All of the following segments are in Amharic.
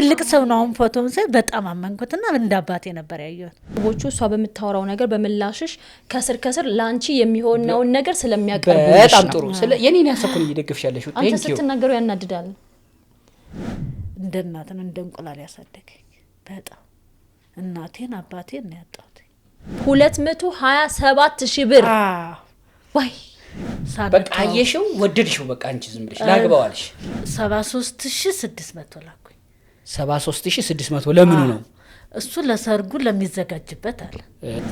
ትልቅ ሰው ነው አሁን ፎቶውን ሳይ በጣም አመንኩትና እንዳባቴ ነበር ያየሁት ቦቹ እሷ በመታወራው ነገር በመላሽሽ ከስር ላንቺ የሚሆነው ነገር ስለሚያቀርቡ በጣም ጥሩ የኔን ያሰኩን ይደግፍሻለሽ አንተ ስትናገሩ ያናድዳል እንደ እናትን እንደ እንቁላል ያሳደገኝ በጣም እናቴን አባቴን ነው ያጣሁት 227,000 ብር ወይ በቃ አየሽው ወደድሽው በቃ አንቺ ዝም ብለሽ ላግባዋልሽ 73600 ላኩኝ 73600 ለምኑ ነው እሱ ለሰርጉ ለሚዘጋጅበት አለ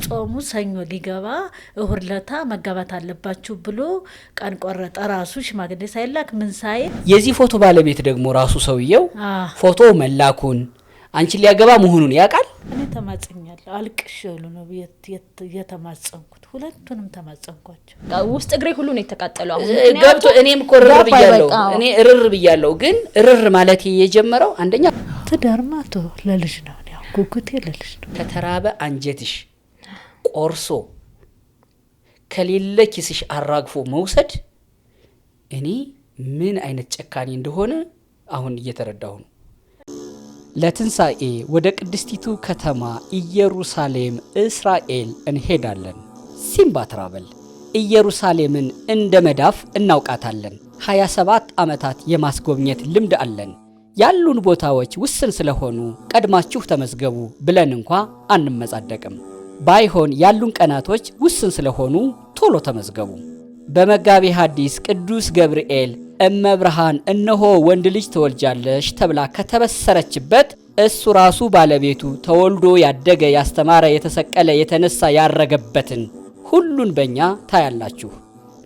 ጾሙ ሰኞ ሊገባ እሁድ ለታ መጋባት አለባችሁ ብሎ ቀን ቆረጠ ራሱ ሽማግሌ ሳይላክ ምን ሳይ የዚህ ፎቶ ባለቤት ደግሞ ራሱ ሰውየው ፎቶ መላኩን አንቺ ሊያገባ መሆኑን ያውቃል እኔ ተማጽኛለሁ አልቅሽሉ ነው የተማጸንኩት ሁለቱንም ተማጸንኳቸው ውስጥ እግሬ ሁሉ ነው የተቃጠለው አሁን ገብቶ እኔም ኮረር ብያለሁ እኔ እርር ብያለሁ ግን እርር ማለት የጀመረው አንደኛ ተዳርማቶ ለልጅ ነው ያው ጉጉቴ ለልጅ ነው ከተራበ አንጀትሽ ቆርሶ ከሌለ ኪስሽ አራግፎ መውሰድ እኔ ምን አይነት ጨካኔ እንደሆነ አሁን እየተረዳሁ ነው ለትንሳኤ ወደ ቅድስቲቱ ከተማ ኢየሩሳሌም እስራኤል እንሄዳለን ሲምባ ትራቨል ኢየሩሳሌምን እንደ መዳፍ እናውቃታለን 27 ዓመታት የማስጎብኘት ልምድ አለን ያሉን ቦታዎች ውስን ስለሆኑ ቀድማችሁ ተመዝገቡ ብለን እንኳን አንመጻደቅም ባይሆን ያሉን ቀናቶች ውስን ስለሆኑ ቶሎ ተመዝገቡ በመጋቤ ሐዲስ ቅዱስ ገብርኤል እመብርሃን እነሆ ወንድ ልጅ ተወልጃለሽ ተብላ ከተበሰረችበት እሱ ራሱ ባለቤቱ ተወልዶ ያደገ ያስተማረ የተሰቀለ የተነሳ ያረገበትን ሁሉን በእኛ ታያላችሁ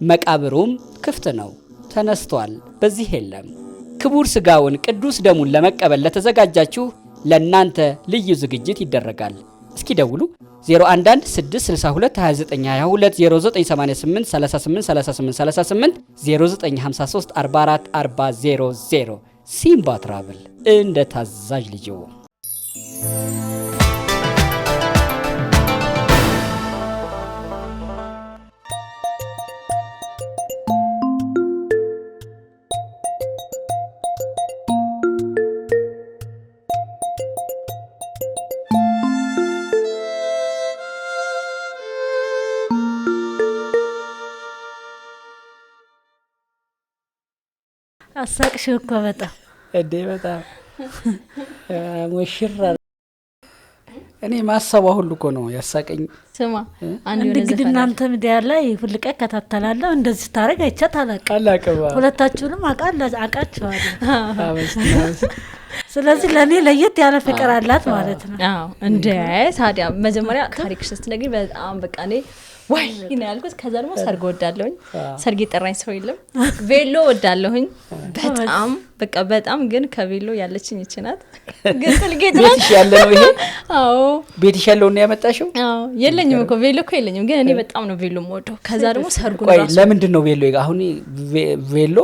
መቃብሩም ክፍት ነው ተነስቷል በዚህ የለም ክቡር ስጋውን ቅዱስ ደሙን ለመቀበል ለተዘጋጃችሁ ለእናንተ ልዩ ዝግጅት ይደረጋል እስኪ ደውሉ 011-662-2988-0988-3838 0953-44-40 ሲምባ ትራቨል እንደ ታዛዥ ልጅዎ አሳቅሽው እኮ በጣም እዴ በጣም ወሽራ እኔ ማሰባ ሁሉ እኮ ነው ያሳቀኝ ስማ አንድ እንግዲህ እናንተ ሚዲያ ላይ ሁልቀ ከታተላለሁ እንደዚህ ታረግ አይቻት አላቀባ ሁለታችሁንም አቃቸዋለሁ ስለዚህ ለኔ ለየት ያለ ፍቅር አላት ማለት ነው አዎ እንደ ታዲያ መጀመሪያ ታሪክ ስትነግሪ በጣም በቃ እኔ ወይ እኔ ያልኩት ከዛ ደግሞ ሰርግ ወዳለሁኝ ሰርግ ይጠራኝ ሰው የለም ቬሎ ወዳለሁኝ በጣም በቃ በጣም ግን ከቬሎ ያለችኝ ይችናት ግን ትልጌት ነው ቤትሽ ያለ ነው ይሄ አዎ ቤትሽ ያለው ነው ያመጣሽው አዎ የለኝም እኮ ቬሎ እኮ የለኝም ግን እኔ በጣም ነው ቬሎ የምወደው ከዛ ደግሞ ሰርጉን ራሱ ለምንድን ነው ቬሎ አሁን ቬሎ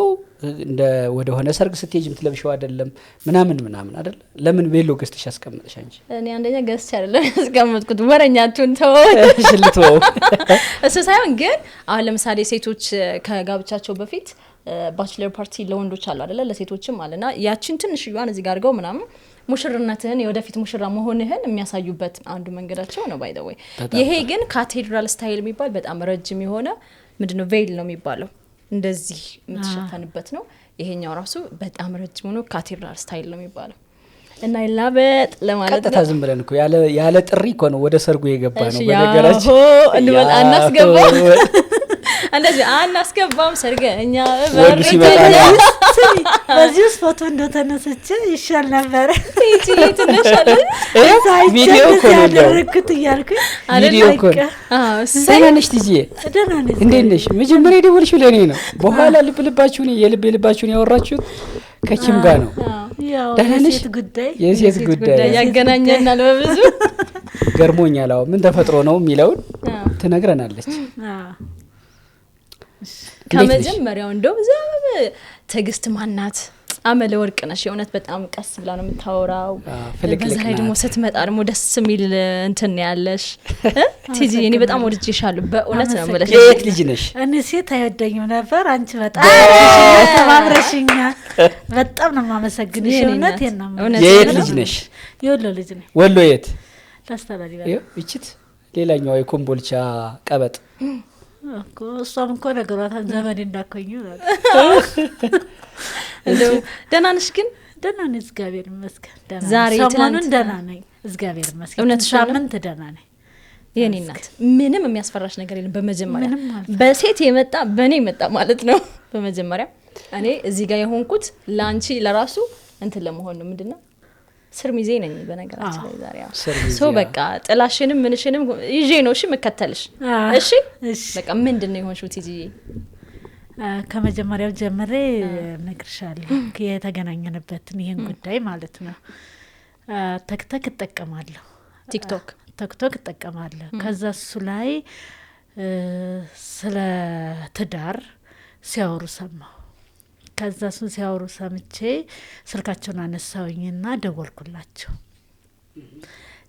እንደ ወደ ሆነ ሰርግ ስትሄጂ ምትለብሽው አይደለም ምናምን አይደል ለምን ቬሎ ገዝተሽ ያስቀምጥሽ አንቺ እኔ አንደኛ ገዝቼ አይደለም ያስቀምጥኩት ወረኛቱን ተው ሽልተው እሱ ሳይሆን ግን አሁን ለምሳሌ ሴቶች ከጋብቻቸው በፊት ባችለር ፓርቲ ለወንዶች አሉ አይደለ ለሴቶችም አለና ያቺን ትንሽዩን እዚህ ጋር አድርገው ምናምን ሙሽርነትህን የወደፊት ሙሽራ መሆንህን የሚያሳዩበት አንዱ መንገዳቸው ነው ባይ ዘ ወይ ይሄ ግን ካቴድራል ስታይል የሚባል በጣም ረጅም የሆነ ምንድነው ቬል ነው የሚባለው እንደዚህ የምትሸፈንበት ነው ይሄኛው ራሱ በጣም ረጅም ነው ካቴድራል ስታይል ነው የሚባለው እና ይላበጥ ለማለት ቀጥታ ዝም ብለን እኮ ያለ ጥሪ እኮ ነው ወደ ሰርጉ የገባ ነው በነገራችን እንበል አናስገባም እንደዚህ አናስገባም ሰርገኛ ወንድ ሲመጣ በዚህ ፎቶ እንደተነሰች ይሻል ነበር እቺ ትነሻለ ቪዲዮ እኮ ነው ያደረኩት እያልኩኝ ቪዲዮ እኮ ሰናነሽ ትጂ እንዴት ነሽ መጀመሪያ ደወልሽው ለኔ ነው በኋላ ልባችሁን ያወራችሁት ከኪም ጋር ነው ደህናነሽ የሴት ጉዳይ ያገናኘናል በብዙ ገርሞኛል አዎ ምን ተፈጥሮ ነው የሚለውን ትነግረናለች ከመጀመሪያው እንደው ትግስት ማናት አመለ ወርቅ ነሽ የእውነት በጣም ቀስ ብላ ነው የምታወራው። ፍልቅልቅ በዛ ላይ ደግሞ ስትመጣ ደግሞ ደስ የሚል እንትን ያለሽ ቲጂ እኔ በጣም ወድጄሻለሁ በእውነት ነው ማለት ነው። የት ልጅ ነሽ? እኔ ሴት አይወደኝም ነበር። አንቺ በጣም ተባብረሽኛል። በጣም ነው የማመሰግንሽ። እውነት ነው። የት ልጅ ነሽ? የወሎ ልጅ ነኝ። ወሎ የት? ላስተላልፍ ይችት ሌላኛው የኮምቦልቻ ቀበጥ እኮ እሷም እኮ ነገሯታን ዘመድ እንዳኮኝ ነው። እንደው ደህና ነሽ ግን? ደህና ነኝ እግዚአብሔር ይመስገን። ደህና ዛሬ ሰሞኑን ደህና ነኝ እግዚአብሔር ይመስገን። እውነት ሳምንት ደህና ነኝ። የኔ እናት ምንም የሚያስፈራሽ ነገር የለም። በመጀመሪያ በሴት የመጣ በኔ የመጣ ማለት ነው። በመጀመሪያ እኔ እዚህ ጋር የሆንኩት ላንቺ ለራሱ እንትን ለመሆን ነው። ምንድነው ስር ሚዜ ነኝ በነገራችን ላይ ዛሬ ሶ በቃ ጥላሽንም ምንሽንም ይዤ ነው እሺ መከተልሽ። እሺ በቃ ምንድነው የሆንሽው ቲጂ? ከመጀመሪያው ጀምሬ ነግርሻለሁ የተገናኘንበትን ይሄን ጉዳይ ማለት ነው። ተክተክ እጠቀማለሁ፣ ቲክቶክ እጠቀማለሁ። ከዛ እሱ ላይ ስለ ትዳር ሲያወሩ ሰማሁ። ከዛ እሱን ሲያወሩ ሰምቼ ስልካቸውን አነሳውኝና ደወልኩላቸው።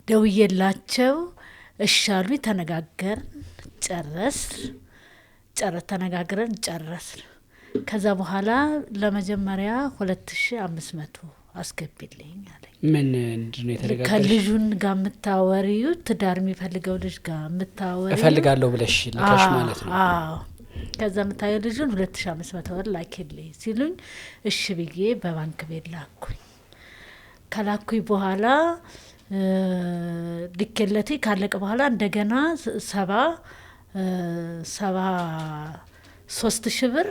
ደውዬላቸው እሻሉ ተነጋገርን፣ ተነጋግረን ጨረስን። ከዛ በኋላ ለመጀመሪያ 2500 አስገቢልኝ አለኝ። ምን እንደሆነ የተደጋገረ ከልጁን ጋር የምታወሪው ትዳር የሚፈልገው ልጅ ጋር የምታወሪው እፈልጋለሁ ብለሽ ልካሽ ማለት ነው። አዎ ከዛ የምታየው ልጁን 2500 ብር ላኪልኝ ሲሉኝ እሺ ብዬ በባንክ ቤት ላኩኝ። ከላኩኝ በኋላ ልኬለቴ ካለቀ በኋላ እንደገና 73,000 ብር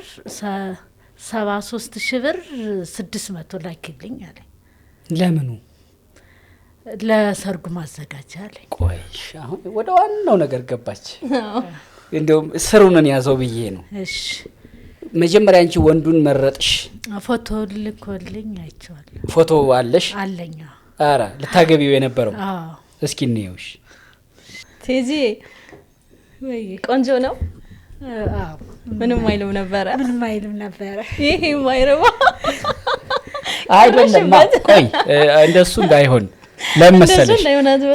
600 ላኪልኝ አለኝ። ለምኑ? ለሰርጉ ማዘጋጃ አለኝ። ቆይ አሁን ወደ ዋናው ነገር ገባች። እንደውም ስሩንን ያዘው ብዬ ነው። እሺ መጀመሪያ አንቺ ወንዱን መረጥሽ? ፎቶ ልኮልኝ አይቼዋለሁ። ፎቶ አለሽ? አለኝ። አረ ልታገቢው የነበረው? አዎ። እስኪ እንየውሽ። ቲጂ ወይ ቆንጆ ነው። አዎ ምንም አይልም ነበረ። ይሄ ማይረባ አይደለም። ቆይ እንደሱ እንዳይሆን ለምሳሌ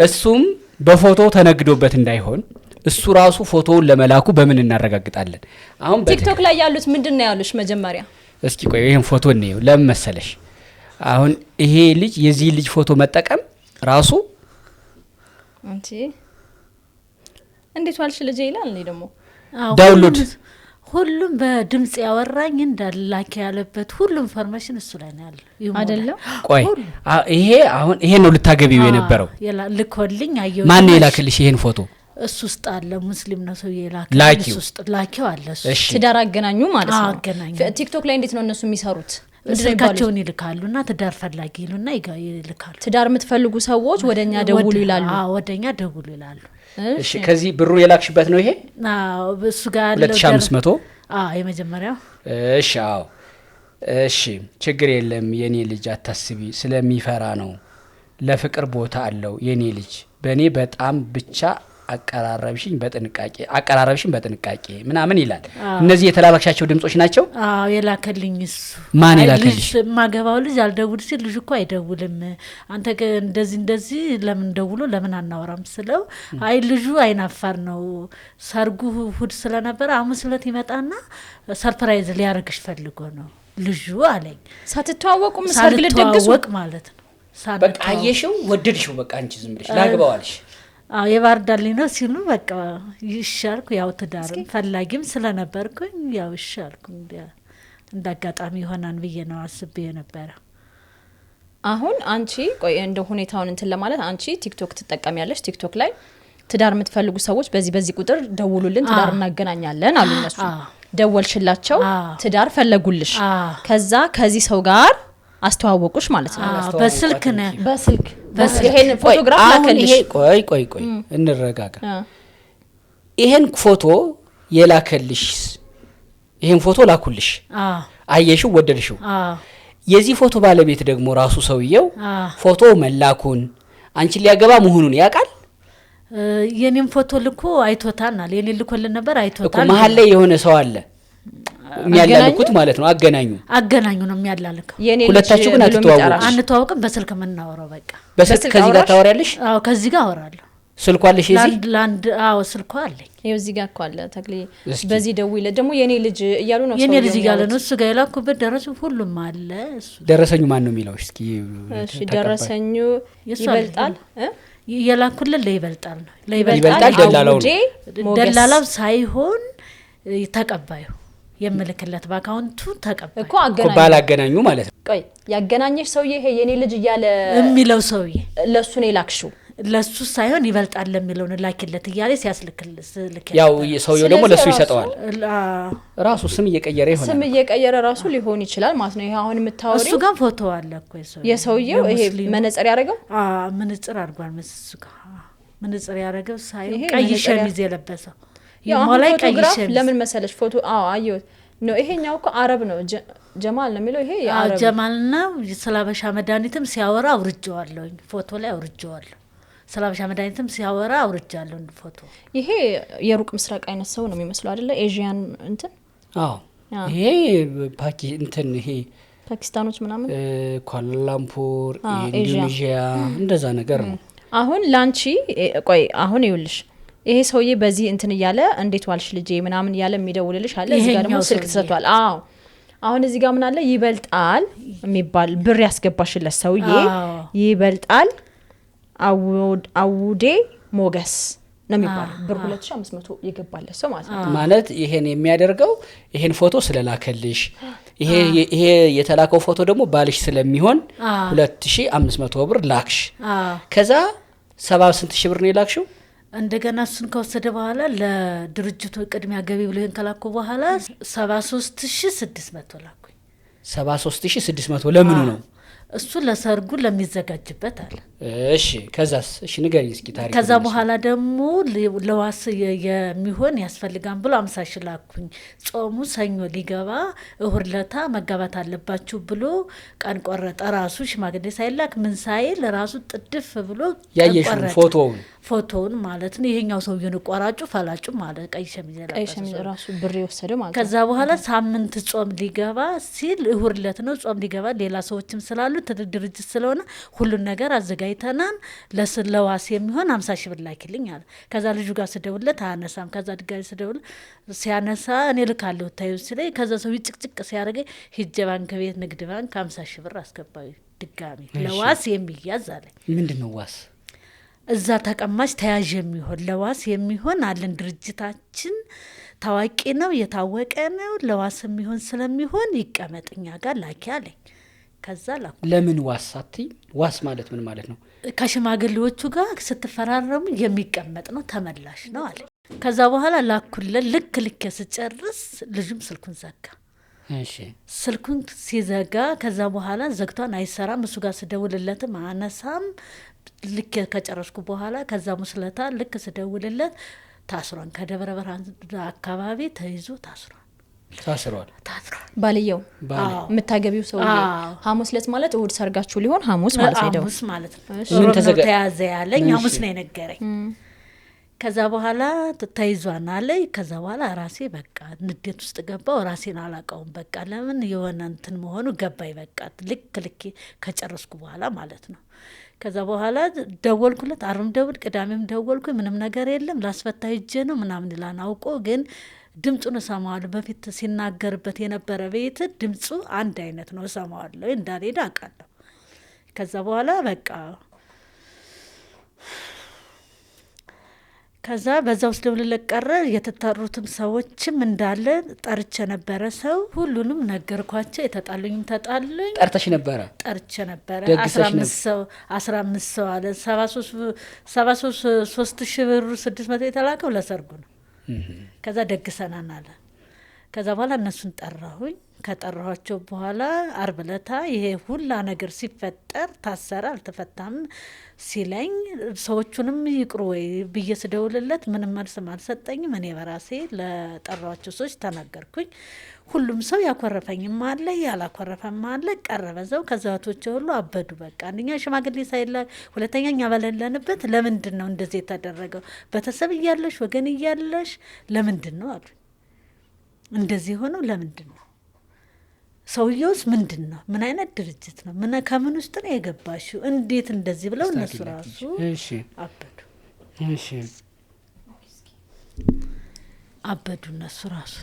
እሱም በፎቶ ተነግዶበት እንዳይሆን እሱ ራሱ ፎቶውን ለመላኩ በምን እናረጋግጣለን? አሁን ቲክቶክ ላይ ያሉት ምንድነው ያሉሽ? መጀመሪያ እስኪ ቆይ ይሄን ፎቶ እንየው። ለምሳሌሽ አሁን ይሄ ልጅ የዚህ ልጅ ፎቶ መጠቀም ራሱ አንቺ እንዴት ዋልሽ ልጅ ይላል። እኔ ደግሞ ዳውንሎድ ሁሉም በድምጽ ያወራኝ እንዳላክ ያለበት ሁሉ ኢንፎርሜሽን እሱ ላይ ነው ያለው አይደለም? ቆይ ይሄ አሁን ይሄ ነው ልታገቢው የነበረው? ልኮልኝ አየው። ማን ነው የላክልሽ ይሄን ፎቶ? እሱ ውስጥ አለ ሙስሊም ነው ሰው የላከልኝ። እሱ ውስጥ ላኪው አለ። እሱ ትዳር አገናኙ ማለት ነው። አገናኙ። ቲክቶክ ላይ እንዴት ነው እነሱ የሚሰሩት? ስልካቸውን ይልካሉና ትዳር ፈላጊ ይሉና ይልካሉ። ትዳር የምትፈልጉ ሰዎች ወደኛ ደውሉ ይላሉ። ወደኛ ደውሉ ይላሉ። እሺ ከዚህ ብሩ የላክሽበት ነው ይሄ? አዎ እሱ ጋር 2500 የመጀመሪያው። እሺ አዎ እሺ ችግር የለም የኔ ልጅ አታስቢ፣ ስለሚፈራ ነው። ለፍቅር ቦታ አለው የኔ ልጅ። በእኔ በጣም ብቻ አቀራረብሽኝ በጥንቃቄ ምናምን ይላል። እነዚህ የተላላክሻቸው ድምጾች ናቸው? አዎ የላከልኝ እሱ። ማን የላከልሽ? ማገባው ልጅ አልደውል ሲል ልጅ እኮ አይደውልም አንተ እንደዚህ ለምን ደውሎ ለምን አናወራም ስለው አይ ልጁ አይናፋር ነው፣ ሰርጉ እሑድ ስለነበረ ሐሙስ ዕለት ይመጣና ሰርፕራይዝ ሊያረግሽ ፈልጎ ነው ልጁ አለኝ። ሳትተዋወቁም ሰርግ ልትደግሱ ማለት ነው። በቃ አየሽው ወደድሽው፣ በቃ አንቺ ዝም ብለሽ ላግባዋልሽ። የባርዳልኝ ነው ሲሉ በቃ ይሻልኩ። ያው ትዳርም ፈላጊም ስለነበርኩኝ ያው ይሻልኩ። እንዳጋጣሚ ይሆናል ብዬ ነው አስቤ የነበረ። አሁን አንቺ ቆይ እንደ ሁኔታውን እንትን ለማለት አንቺ ቲክቶክ ትጠቀሚያለሽ። ቲክቶክ ላይ ትዳር የምትፈልጉ ሰዎች በዚህ ቁጥር ደውሉልን ትዳር እናገናኛለን አሉ እነሱ። ደወልሽላቸው፣ ትዳር ፈለጉልሽ። ከዛ ከዚህ ሰው ጋር አስተዋወቁሽ ማለት ነው። በስልክ ነው በስልክ ይሄን ፎቶግራፍ ላከልሽ። ቆይ እንረጋጋ። ይሄን ፎቶ የላከልሽ ይሄን ፎቶ ላኩልሽ። አየሽው፣ ወደድሽው። የዚህ ፎቶ ባለቤት ደግሞ ራሱ ሰውየው ፎቶ መላኩን አንቺ ሊያገባ መሆኑን ያውቃል። የኔን ፎቶ ልኮ አይቶታናል። የኔ ልኮልን ነበር አይቶታል። መሀል ላይ የሆነ ሰው አለ የሚያላልኩት ማለት ነው። አገናኙ ነው የሚያላልከው። ሁለታችሁ ግን አንተዋወቅም፣ በስልክ የምናወራው በቃ በስልክ ከዚህ ጋር ታወሪያለሽ? አዎ ከዚህ ጋር አወራለሁ። ስልኳ አለሽ? እዚህ ላንድ አዎ ስልኳ አለኝ። ይኸው እዚህ ጋር እኮ አለ ተክሌ። በዚህ ደውይለት ደግሞ የኔ ልጅ እያሉ ነው። የኔ ልጅ እያለ ነው እሱ ጋር የላኩበት ደረሰኝ ሁሉም አለ። እሱ ደረሰኙ ማን ነው የሚለው? እስኪ እሺ ደረሰኙ ይበልጣል የላኩልን ለይበልጣል ነው። ለይበልጣል ደላላው ሳይሆን ተቀባዩ የምልክለት በአካውንቱ ተቀባዩ እኮ ባላገናኙ ማለት ነው። ቆይ ያገናኘሽ ሰውዬ ይሄ የኔ ልጅ እያለ የሚለው ሰውዬ ለሱ ነው የላክሽው? ለሱ ሳይሆን ይበልጣል ለሚለው ላኪለት እያለ ሲያስልክልስ ያው ሰውዬው ደግሞ ለሱ ይሰጠዋል። ራሱ ስም እየቀየረ ይሆናል። ስም እየቀየረ ራሱ ሊሆን ይችላል ማለት ነው። ይሄ አሁን የምታወሪው እሱ ጋር ፎቶ አለ እኮ የሰውዬው ይሄ መነጽር ያደረገው መነጽር አድርጓል መስሱ ጋር መነጽር ያደረገው ሳይሆን ቀይ ሸሚዝ የለበሰው የሞላይ ቀይ ሸሚዝ ለምን መሰለሽ ፎቶ አየሁት ነው። ይሄኛው እኮ አረብ ነው ጀማል ነው የሚለው። ይሄ የአረብ ጀማል ነው። ስላበሻ መድኃኒትም ሲያወራ አውርጄዋለሁ፣ ፎቶ ላይ አውርጄዋለሁ። ስላበሻ መድኃኒትም ሲያወራ አውርጃለሁ ፎቶ። ይሄ የሩቅ ምስራቅ አይነት ሰው ነው የሚመስለው አይደለ? ኤዥያን እንትን ይሄ ይሄ ፓኪስታኖች ምናምን ኳላላምፑር ኢንዶኔዥያ እንደዛ ነገር ነው። አሁን ላንቺ ቆይ አሁን ይውልሽ ይሄ ሰውዬ በዚህ እንትን እያለ እንዴት ዋልሽ ልጄ ምናምን እያለ የሚደውልልሽ አለ። እዚህ ጋር ደግሞ ስልክ ተሰጥቷል። አሁን እዚህ ጋር ምን አለ? ይበልጣል የሚባል ብር ያስገባሽለት ሰውዬ ይበልጣል አውዴ ሞገስ ነው የሚባለው። ብር 2500 የገባለት ሰው ማለት ነው። ማለት ይሄን የሚያደርገው ይሄን ፎቶ ስለላከልሽ ይሄ የተላከው ፎቶ ደግሞ ባልሽ ስለሚሆን 2500 ብር ላክሽ። ከዛ 70 ስንት ሺህ ብር ነው የላክሽው? እንደገና እሱን ከወሰደ በኋላ ለድርጅቱ ቅድሚያ ገቢ ብሎ ይሄን ከላኩ በኋላ 73600 ላኩኝ። 73600 ለምኑ ነው? እሱ ለሰርጉ ለሚዘጋጅበት አለ። እሺ ከዛስ? እሺ ንገሪኝ እስኪ ታሪክ። ከዛ በኋላ ደግሞ ለዋስ የሚሆን ያስፈልጋን ብሎ 50 ሺህ ላኩኝ። ጾሙ ሰኞ ሊገባ እሁድ ለታ መጋባት አለባችሁ ብሎ ቀን ቆረጠ። ራሱ ሽማግሌ ሳይላክ ምን ሳይል ራሱ ጥድፍ ብሎ ያየሽው ፎቶውን ማለት ነው። ይሄኛው ሰውዬ ነው ቆራጩ ፈላጩ ማለት ቀይ ሸሚዝ ራሱ ብር የወሰደ ማለት። ከዛ በኋላ ሳምንት ጾም ሊገባ ሲል እሁድ ለት ነው ጾም ሊገባ ሌላ ሰዎችም ስላሉ ድርጅት ስለሆነ ሁሉን ነገር አዘጋጅተናል ለዋስ የሚሆን 50 ሺህ ብር ላኪልኝ አለ። ከዛ ልጁ ጋር ስደውልለት አያነሳም። ከዛ ድጋሚ ስደውል ሲያነሳ እኔ ልካለሁ ታዩ ሲለኝ ከዛ ሰው ጭቅጭቅ ሲያደርገኝ ሂጄ ባንክ ቤት ንግድ ባንክ 50 ሺህ ብር አስገባዩ ድጋሚ ለዋስ የሚያዝ አለኝ። ምንድነው ዋስ? እዛ ተቀማጭ ተያዥ የሚሆን ለዋስ የሚሆን አለን። ድርጅታችን ታዋቂ ነው የታወቀ ነው። ለዋስ የሚሆን ስለሚሆን ይቀመጥኛ ጋር ላኪ አለኝ። ከዛ ላኩ። ለምን ዋስ አትይ? ዋስ ማለት ምን ማለት ነው? ከሽማግሌዎቹ ጋር ስትፈራረሙ የሚቀመጥ ነው ተመላሽ ነው አለ። ከዛ በኋላ ላኩለት። ልክ ስጨርስ ልጁም ስልኩን ዘጋ። እሺ ስልኩን ሲዘጋ ከዛ በኋላ ዘግቷን አይሰራም። እሱ ጋር ስደውልለትም አነሳም። ልክ ከጨረስኩ በኋላ ከዛ ሙስለታ ልክ ስደውልለት ታስሯን ከደብረ ብርሃን አካባቢ ተይዞ ታስሯል። ባልየው የምታገቢው ሰውዬ ሐሙስ ዕለት ማለት እሁድ ሰርጋችሁ ሊሆን ሐሙስ ማለት ነው። ሐሙስ ማለት ነው። ምን ተያዘ ያለኝ ሐሙስ ነው የነገረኝ። ከዛ በኋላ ተይዟን አለኝ። ከዛ በኋላ ራሴ በቃ ንዴት ውስጥ ገባው። ራሴን አላቀውም። በቃ ለምን የሆነ እንትን መሆኑ ገባኝ። በቃ ልክ ከጨረስኩ በኋላ ማለት ነው። ከዛ በኋላ ደወልኩለት። አርብ ደውል ቅዳሜም ደወልኩ። ምንም ነገር የለም ላስፈታ ሂጄ ነው ምናምን ይላል። አውቆ ግን ድምጹን እሰማዋለሁ። በፊት ሲናገርበት የነበረ ቤት ድምጹ አንድ አይነት ነው። እሰማዋለሁ እንዳልሄድ አውቃለሁ። ከዛ በኋላ በቃ ከዛ በዛ ውስጥ ደውልለት ቀረ። የተጠሩትም ሰዎችም እንዳለ ጠርቼ ነበረ። ሰው ሁሉንም ነገርኳቸው። የተጣሉኝም ተጣሉኝ። ጠርተሽ ነበረ? ጠርቼ ነበረ። 15 ሰው አለ። 73 ሺህ ብር 600 የተላከው ለሰርጉ ነው። ከዛ ደግሰናን አለ። ከዛ በኋላ እነሱን ጠራሁኝ። ከጠራኋቸው በኋላ አርብ ዕለት ይሄ ሁላ ነገር ሲፈጠር ታሰረ አልተፈታም ሲለኝ ሰዎቹንም ይቅሩ ወይ ብዬ ስደውልለት ምንም መልስም አልሰጠኝም። እኔ በራሴ ለጠራኋቸው ሰዎች ተናገርኩኝ። ሁሉም ሰው ያኮረፈኝም አለ ያላኮረፈም አለ። ቀረበዘው ከዛቶች ሁሉ አበዱ። በቃ አንደኛ ሽማግሌ ሳይላ፣ ሁለተኛ እኛ በሌለንበት ለምንድን ነው እንደዚህ የተደረገው? ቤተሰብ እያለሽ ወገን እያለሽ ለምንድን ነው አሉ። እንደዚህ ሆነው ለምንድን ነው? ሰውየውስ ምንድን ነው? ምን አይነት ድርጅት ነው? ከምን ውስጥ ነው የገባሽው? እንዴት እንደዚህ ብለው እነሱ ራሱ አበዱ። አበዱ እነሱ ራሱ።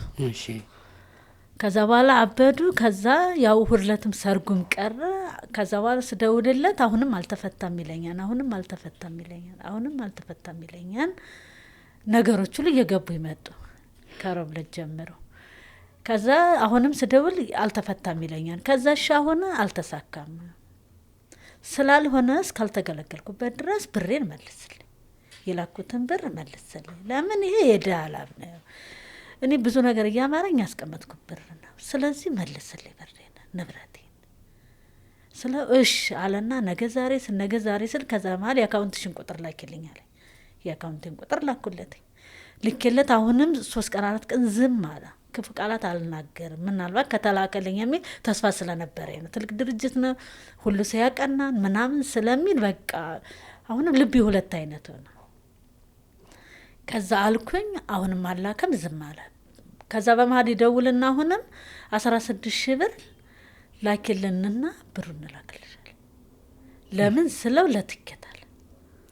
ከዛ በኋላ አበዱ። ከዛ ያው ሁርለትም ሰርጉም ቀረ። ከዛ በኋላ ስደውልለት አሁንም አልተፈታም ይለኛል፣ አሁንም አልተፈታም ይለኛል፣ አሁንም አልተፈታም ይለኛል። ነገሮች ሁሉ እየገቡ ይመጡ ከሮብ ዕለት ጀምሮ። ከዛ አሁንም ስደውል አልተፈታም ይለኛል። ከዛ እሺ አሁን አልተሳካም ስላልሆነ እስካልተገለገልኩበት ድረስ ብሬን መልስልኝ፣ የላኩትን ብር መልስልኝ። ለምን ይሄ የድሃ ላብ ነው። እኔ ብዙ ነገር እያማረኝ ያስቀመጥኩት ብር ነው። ስለዚህ መልስልኝ ብሬን ንብረቴን ስለ እሺ አለና ነገ ዛሬ ስል ከዛ መሀል የአካውንትሽን ቁጥር ላኪልኝ አለኝ። የአካውንቴን ቁጥር ላኩለት። ልኬለት አሁንም 3 ቀን 4 ቀን ዝም አለ። ክፉ ቃላት አልናገርም፣ ምናልባት ከተላከልኝ የሚል ተስፋ ስለነበረ ነው። ትልቅ ድርጅት ነው ሁሉ ሲያቀናን ምናምን ስለሚል በቃ አሁንም ልቤ ሁለት አይነት ሆነ። ከዛ አልኩኝ አሁንም አላከም፣ ዝም አለ። ከዛ በመሀል ይደውልና አሁንም 16,000 ብር ላኪልንና ብሩ እንላክልሻል። ለምን ስለው ለትኬት አለ።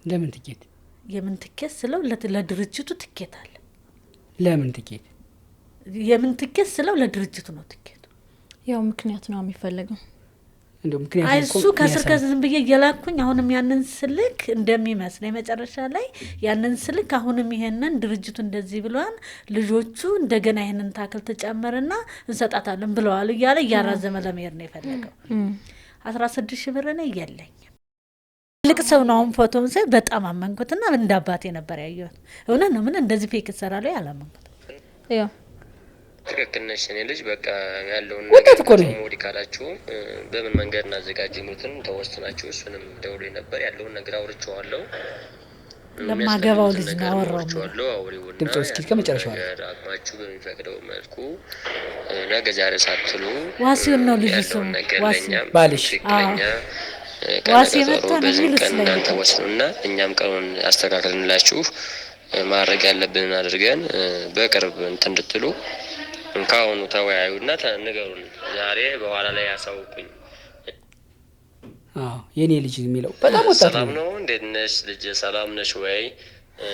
ለምን ትኬት? የምን ትኬት ስለው ለድርጅቱ ትኬት አለ። ለምን ትኬት? የምን ትኬት ስለው ለድርጅቱ ነው ትኬቱ። ያው ምክንያት ነው የሚፈልገው። እንደው ምክንያት አይሱ ከስር ዝም ብዬ እየላኩኝ አሁንም ያንን ስልክ እንደሚመስለኝ መጨረሻ ላይ ያንን ስልክ አሁንም ይሄንን ድርጅቱ እንደዚህ ብሏል፣ ልጆቹ እንደገና ይሄንን ታክል ተጨመረና እንሰጣታለን ብለዋል እያለ እያራዘመ ለመሄድ ነው የፈለገው። 16,000 ብር ነው የለኝ። ትልቅ ሰው ነው። አሁን ፎቶውን ሳይ በጣም አመንኩትና እንደ አባቴ ነበር ያየሁት። እውነት ነው። ምን እንደዚህ ፌክ ሰራለ ያላመንኩት። ያው ትክክል ነሽ። እኔ ልጅ በቃ ያለውን ነገር ሞዲ ካላችሁ በምን መንገድ እናዘጋጅ ሙትን ተወስናችሁ እሱንም ደውሎ ነበር ያለውን ነገር አውርቼዋለሁ። ለማገባው ልጅ ነው አውርቼዋለሁ። ድምጽ እስኪ ከመጨረሻው አቅማችሁ በሚፈቅደው መልኩ ነገ ዛሬ ሳትሉ ዋሲው ነው ልጅ ሰው ዋሲ ባልሽ ዋሲ መጣ ነው ልጅ እናንተ ወስኑና እኛም ቀኑን አስተካክልንላችሁ ማድረግ ያለብንን አድርገን በቅርብ እንትን እንድትሉ እንካውኑ ተወያዩና ንገሩን። ዛሬ በኋላ ላይ ያሳውቁኝ። የኔ ልጅ የሚለው በጣም ወጣት ሰላም ነው። እንዴት ነሽ ልጅ? ሰላም ነሽ ወይ?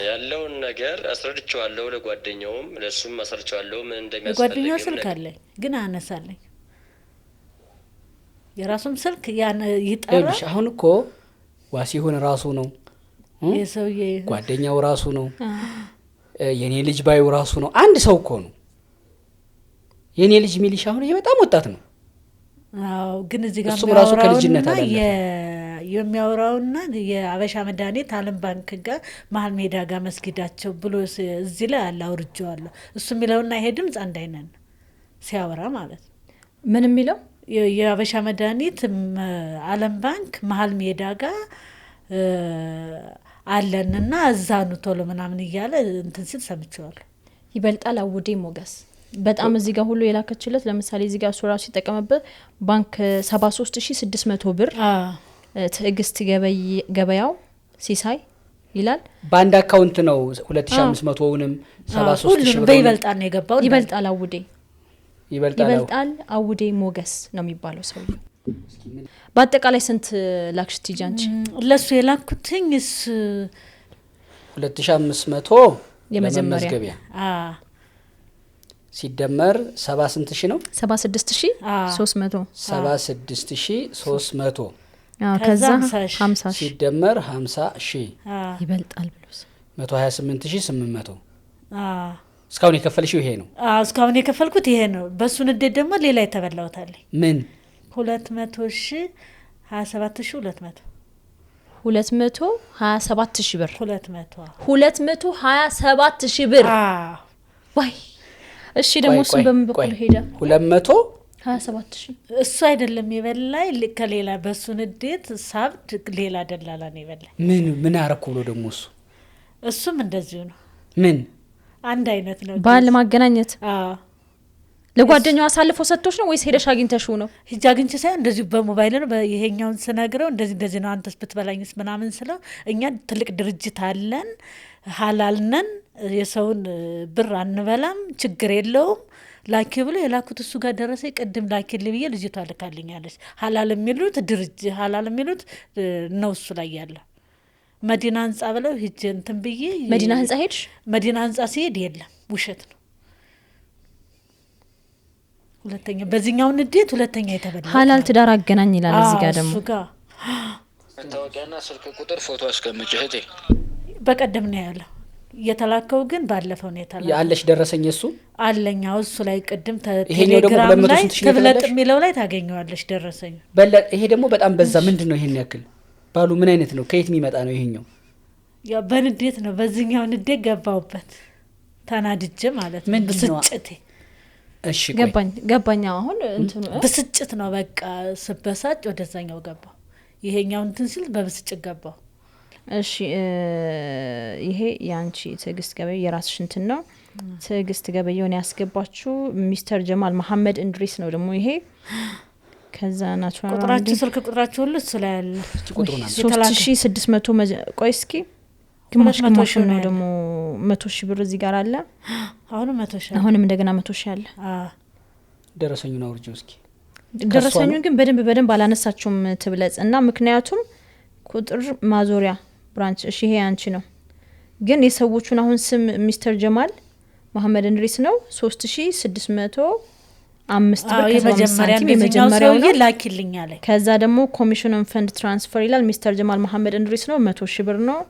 ያለውን ነገር አስረድቼዋለሁ። ለጓደኛውም ለሱም አስረድቼዋለሁ ምን እንደሚያስፈልግ። ጓደኛው ስልክ አለኝ ግን አነሳለኝ። የራሱም ስልክ ያን ይጣራ። አሁን እኮ ዋሲ ሆነ ራሱ ነው የሰውዬ ጓደኛው ራሱ ነው። የኔ ልጅ ባዩ ራሱ ነው። አንድ ሰው እኮ ነው የኔ ልጅ ሚሊሻ። አሁን ይሄ በጣም ወጣት ነው። አዎ ግን እዚህ ጋር እሱም ራሱ ከልጅነት አለ የሚያወራውና የአበሻ መድኃኒት ዓለም ባንክ ጋር መሀል ሜዳ ጋር መስጊዳቸው ብሎ እዚህ ላይ አለ አውርጄዋለሁ። እሱ የሚለውና ይሄ ድምጽ አንድ አይነት ነው ሲያወራ ማለት ነው። ምን የሚለው የአበሻ መድኃኒት ዓለም ባንክ መሀል ሜዳ ጋር አለንና እዛኑ ቶሎ ምናምን እያለ እንትን ሲል ሰምቼዋለሁ። ይበልጣል አውዴ ሞገስ በጣም እዚህ ጋር ሁሉ የላከችለት። ለምሳሌ እዚህ ጋር ሱራው ሲጠቀመበት ባንክ 73600 ብር ትዕግስት ገበያው ሲሳይ ይላል። በአንድ አካውንት ነው 2500ንም 73000 ብር ይበልጣል ነው የገባው። ይበልጣል አውዴ ይበልጣል አውዴ ሞገስ ነው የሚባለው ሰው። በአጠቃላይ ስንት ላክሽ ቲጃንቺ? ለሱ የላኩትኝ 2500 የመጀመሪያ ሲደመር 70 ስንት ሺ ነው? 76300 76300 ከዛ 50 ሲደመር 50 ሺ ይበልጣል ብሎስ 128800 እስካሁን የከፈልሽው ይሄ ነው? እስካሁን የከፈልኩት ይሄ ነው። በሱ ንዴት ደግሞ ሌላ የተበላውታል። ምን 200,000 27200 227,000 ብር 227,000 ብር ዋይ! እሺ ደግሞ እሱ በምን በኩል ሄደ? 227,000 እሱ አይደለም የበላይ ከሌላ በሱ ንዴት ሳብድ ሌላ ደላላ ነው የበላይ። ምን አረኩ ብሎ ደግሞ እሱም እንደዚሁ ነው። ምን አንድ አይነት ነው ባል ማገናኘት። ለጓደኛው አሳልፎ ሰጥቶሽ ነው ወይስ ሄደሽ አግኝተሽው ነው? ሂጅ አግኝቼ ሳይሆን እንደዚሁ በሞባይል ነው። ይሄኛውን ስነግረው እንደዚህ ነው አንተስ ብትበላኝስ ምናምን ስለው እኛ ትልቅ ድርጅት አለን ሀላል ነን የሰውን ብር አንበላም ችግር የለውም ላኪ ብሎ የላኩት እሱ ጋር ደረሰ። ቅድም ላኪልኝ ብዬ ልጅቷ ልካልኛለች። ሀላል የሚሉት ድርጅት ሀላል የሚሉት ነው እሱ ላይ ያለው መዲና ህንጻ ብለው ሂጅ እንትን ብዬ መዲና ህንጻ ሄድሽ? መዲና ህንጻ ሲሄድ የለም ውሸት ነው። ሁለተኛ በዚህኛው ንዴት ሁለተኛ የተበላ ሀላል ትዳር አገናኝ ይላል እዚህ ጋር ደግሞ እሱ ጋር መታወቂያና ስልክ ቁጥር ፎቶ አስቀምጭ እህቴ። በቀደም ነው ያለው የተላከው ግን ባለፈው ነው የተላከው። ያለሽ ደረሰኝ እሱ አለኛው እሱ ላይ ቅድም ይሄኛው ደግሞ ቴሌግራም ላይ 200 ትብለጥ የሚለው ላይ ታገኘዋለሽ ደረሰኝ። ይሄ ደግሞ በጣም በዛ። ምንድነው ይሄን ያክል ባሉ ምን አይነት ነው? ከየት የሚመጣ ነው ይሄኛው? ያ በንዴት ነው። በዚህኛው ንዴት ገባውበት ተናድጄ ማለት ነው። ብስጭቴ እሺ ገባኝ። አሁን እንትኑ ብስጭት ነው በቃ ስበሳጭ ወደዛኛው ገባው። ይሄኛው እንትን ሲል በብስጭት ገባው። እሺ ይሄ ያንቺ ትዕግስት ገበየው የራስሽ እንትን ነው። ትዕግስት ገበየውን ያስገባችሁ ሚስተር ጀማል መሐመድ እንድሪስ ነው ደግሞ ይሄ። ከዛ ናቹራል ቁጥራችሁ ስልክ ቁጥራችሁ ሁሉ እሱ ላይ አለ። ቁጥሩና 3600 ቆይ እስኪ ግማሽ ነው ደግሞ 100,000 ብር እዚህ ጋር አለ። አሁንም 100,000 አሁንም እንደገና 100,000 አለ። ደረሰኙን አውርጂው እስኪ። ደረሰኙን ግን በደንብ አላነሳችሁም ትብለጽ እና ምክንያቱም ቁጥር ማዞሪያ ብራንች እሺ ይሄ አንቺ ነው። ግን የሰዎቹን አሁን ስም ሚስተር ጀማል መሐመድ እንድሪስ ነው 3605 ብር የመጀመሪያው ነው ላኪልኝ አለ። ከዛ ደግሞ ኮሚሽን ኦን ፈንድ ትራንስፈር ይላል ሚስተር ጀማል መሐመድ እንድሪስ ነው 100,000 ብር ነው።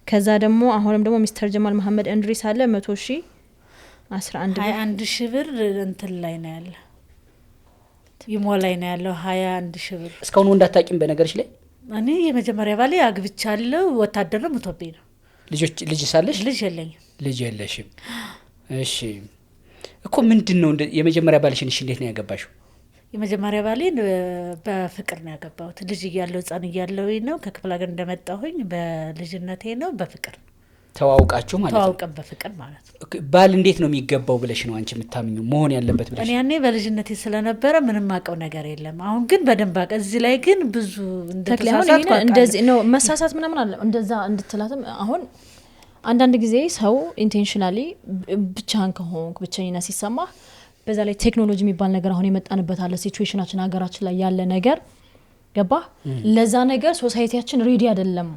ከዛ ደግሞ አሁንም ደግሞ ሚስተር ጀማል መሐመድ እንድሪስ አለ 100,000 11,000 ብር እንትን ላይ ነው ያለ ይሞ ላይ ነው ያለው 21,000 ብር። እስካሁን ወንድ አታውቂም በነገርሽ ላይ? እኔ የመጀመሪያ ባሌ አግብቻለሁ። ወታደር ነው ሙቶብኝ ነው። ልጅ ሳለሽ? ልጅ የለኝም። ልጅ የለሽም። እሺ እኮ ምንድነው የመጀመሪያ ባልሽን እሺ እንዴት ነው ያገባሽው? የመጀመሪያ ባሌን በፍቅር ነው ያገባሁት። ልጅ እያለሁ ህጻን እያለሁ ነው ከክፍለ ሀገር እንደመጣሁኝ በልጅነቴ ነው በፍቅር ተዋውቃችሁ ማለት ነው? ተዋውቀን በፍቅር ማለት ነው። ባል እንዴት ነው የሚገባው ብለሽ ነው አንቺ የምታምኙ መሆን ያለበት ብለሽ? እኔ ያኔ በልጅነቴ ስለነበረ ምንም አውቀው ነገር የለም። አሁን ግን በደንብ አውቀ እዚህ ላይ ግን ብዙ እንደተሳሳትኩ እንደዚህ ነው መሳሳት ምናምን አለ እንደዛ እንድትላትም አሁን አንዳንድ ጊዜ ሰው ኢንቴንሽናሊ ብቻህን ከሆንክ ብቸኝነት ሲሰማ በዛ ላይ ቴክኖሎጂ የሚባል ነገር አሁን የመጣንበት አለ ሲቹዌሽናችን ሀገራችን ላይ ያለ ነገር ገባ ለዛ ነገር ሶሳይቲያችን ሬዲ አይደለም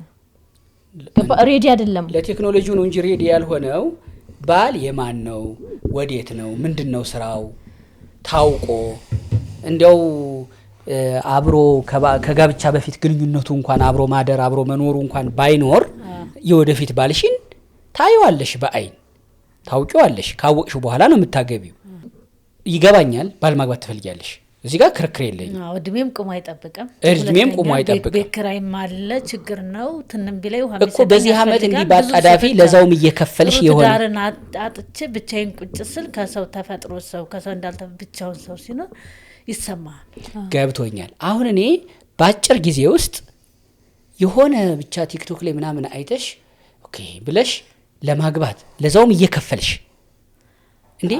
ገባ ሬዲ አይደለም ለቴክኖሎጂው ነው እንጂ ሬዲ ያልሆነው ባል የማን ነው ወዴት ነው ምንድነው ስራው ታውቆ እንዲያው አብሮ ከጋብቻ በፊት ግንኙነቱ እንኳን አብሮ ማደር አብሮ መኖሩ እንኳን ባይኖር የወደፊት ባልሽን ታዩዋለሽ በአይን ታውቂዋለሽ ካወቅሽው በኋላ ነው የምታገቢው ይገባኛል ባል ማግባት ትፈልጊያለሽ እዚህ ጋር ክርክር የለኝም እድሜም ቁሞ አይጠብቅም ቤት ኪራይም አለ ችግር ነው ትንም ቢላይ ውሃ እኮ በዚህ አመት እንዲህ ባጣዳፊ ለዛውም እየከፈልሽ ይሆን ዳርን አጥቼ ብቻዬን ቁጭ ስል ከሰው ተፈጥሮ ሰው ከሰው እንዳልተ ብቻውን ሰው ሲኖር ይሰማል ገብቶኛል አሁን እኔ ባጭር ጊዜ ውስጥ የሆነ ብቻ ቲክቶክ ላይ ምናምን አይተሽ ኦኬ ብለሽ ለማግባት ለዛውም እየከፈልሽ እንዴ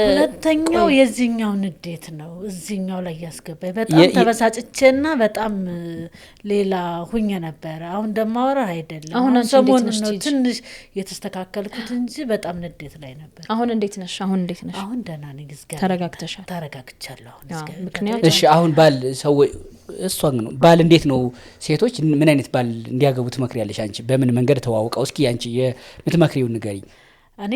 ሁለተኛው የዚህኛው ንዴት ነው እዚህኛው ላይ ያስገባኝ በጣም ተበሳጭቼና በጣም ሌላ ሁኜ ነበር አሁን ደማወራ አይደለም አሁን ሰሞኑን ነው ትንሽ የተስተካከልኩት እንጂ በጣም ንዴት ላይ ነበር አሁን እንዴት ነሽ አሁን ደህና ነኝ እግዚአብሔር ተረጋግቻለሁ አሁን ምክንያቱም እሺ አሁን ባል ሰው እሷን ነው ባል እንዴት ነው ሴቶች ምን አይነት ባል እንዲያገቡ ትመክሪያለሽ አንቺ በምን መንገድ ተዋውቀው እስኪ አንቺ የምትመክሪው ንገሪኝ እኔ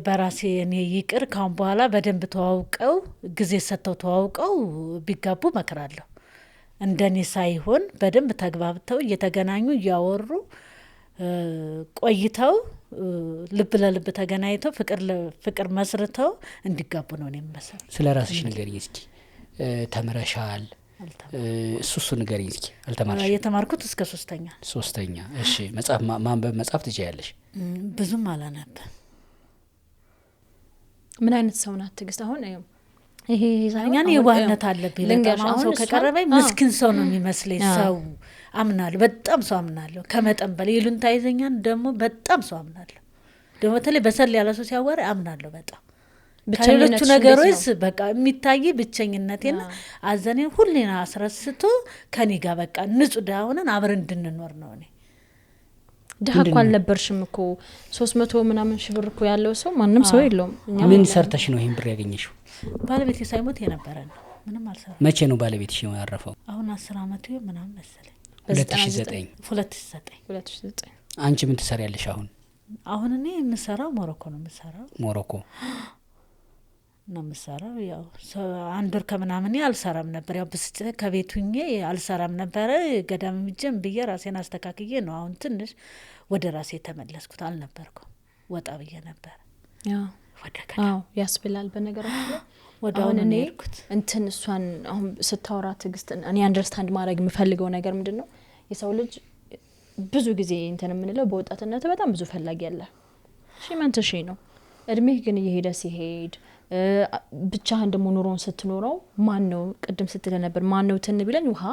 በራሴ እኔ ይቅር ካሁን በኋላ በደንብ ተዋውቀው ጊዜ ሰጥተው ተዋውቀው ቢጋቡ መከራለሁ እንደኔ ሳይሆን በደንብ ተግባብተው እየተገናኙ እያወሩ ቆይተው ልብ ለልብ ተገናኝተው ፍቅር መስርተው እንዲጋቡ ነው እኔ መሰል ስለራስሽ ንገሪኝ እስኪ ተምረሻል እሱ ንገሪኝ እስኪ አልተማርሽ የተማርኩት እስከ 3ኛ እሺ መጽሐፍ ማንበብ መጽሐፍ ትችያለሽ ብዙም አላነብም ምን አይነት ሰው ናት ትግስት አሁን ይሄ ያኔ የዋህነት አለብኝ በጣም ሰው ከቀረበኝ ምስኪን ሰው ነው የሚመስለኝ ሰው አምናለሁ በጣም ሰው አምናለሁ ከመጠን በላይ ይሉንታ ይዘኛል ደግሞ በጣም ሰው አምናለሁ ደግሞ በተለይ በሰል ያለ ሰው ሲያወራ አምናለሁ በጣም ከሌሎቹ ነገሮች በቃ የሚታይ ብቸኝነቴና አዘኔን ሁሌና አስረስቶ ከኔ ጋር በቃ ንጹህ ዳውነን አብረን እንድንኖር ነው እኔ ድሀ እኮ አልነበርሽም እኮ 300 ምናምን ሺህ ብር እኮ ያለው ሰው ማንም ሰው የለውም። ምን ሰርተሽ ነው ይሄን ብር ያገኘሽው? ባለቤቴ ሳይሞት የነበረ ነው። ምንም አልሰራም። መቼ ነው ባለቤትሽ ያረፈው? አሁን 10 አመት ምናምን መሰለኝ። 2009 አንቺ ምን ትሰሪያለሽ አሁን? አሁን እኔ የምሰራው ሞሮኮ ነው የምሰራው። ሞሮኮ ነው የምሰራው። ያው አንድ ወር ከምናምን አልሰራም ነበር። ያው ብስጭት ከቤቱኜ አልሰራም ነበር። ገዳም ምጀም ብዬ ራሴን አስተካክዬ ነው አሁን ትንሽ ወደ ራሴ ተመለስኩት። አልነበርኩም ወጣ ብዬ ነበር። ያው ወደ ገዳም ያስብላል በነገራችን ላይ ወደ አሁን እኔ እንትን እሷን አሁን ስታወራ ትግስት እኔ አንደርስታንድ ማድረግ የምፈልገው ነገር ምንድነው የሰው ልጅ ብዙ ጊዜ እንትን የምንለው በወጣትነት በጣም ብዙ ፈላጊ ያለ መንተሽ ነው። እድሜህ ግን እየሄደ ሲሄድ ብቻህን ደሞ ኑሮን ስትኖረው ማን ነው ቅድም ስትለ ነበር ማን ነው ትን ቢለኝ ውሃ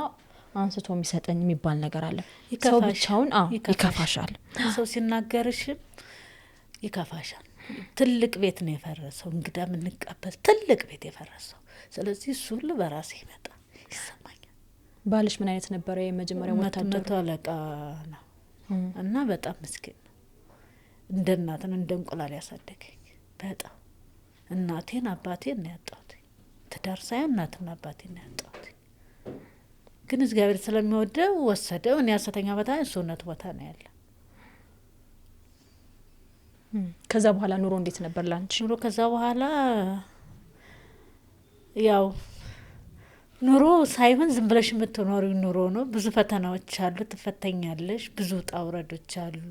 አንስቶ የሚሰጠኝ የሚባል ነገር አለ። ሰው ብቻውን ይከፋሻል። ሰው ሲናገርሽ ይከፋሻል። ትልቅ ቤት ነው የፈረሰው። እንግዳ ምን እንቀበል ትልቅ ቤት የፈረሰው። ስለዚህ እሱ ሁሉ በራሴ ይመጣ ይሰማኛል። ባልሽ ምን አይነት ነበር? የመጀመሪያው ወታደር አለቃ ነው እና በጣም ምስኪን ነው። እንደ እናትን እንደ እንቁላል ያሳደገኝ በጣም እናቴን አባቴን ነው ያጣሁት። ትዳር ሳይሆን እናትና አባቴን ነው ያጣሁት። ግን እግዚአብሔር ስለሚወደው ወሰደው። እኔ ሐሰተኛ ቦታ እሱነት ቦታ ነው ያለ። ከዛ በኋላ ኑሮ እንዴት ነበር ላንቺ? ኑሮ ከዛ በኋላ ያው ኑሮ ሳይሆን ዝም ብለሽ የምትኖሪው ኑሮ ነው። ብዙ ፈተናዎች አሉ፣ ትፈተኛለሽ። ብዙ ውጣ ውረዶች አሉ፣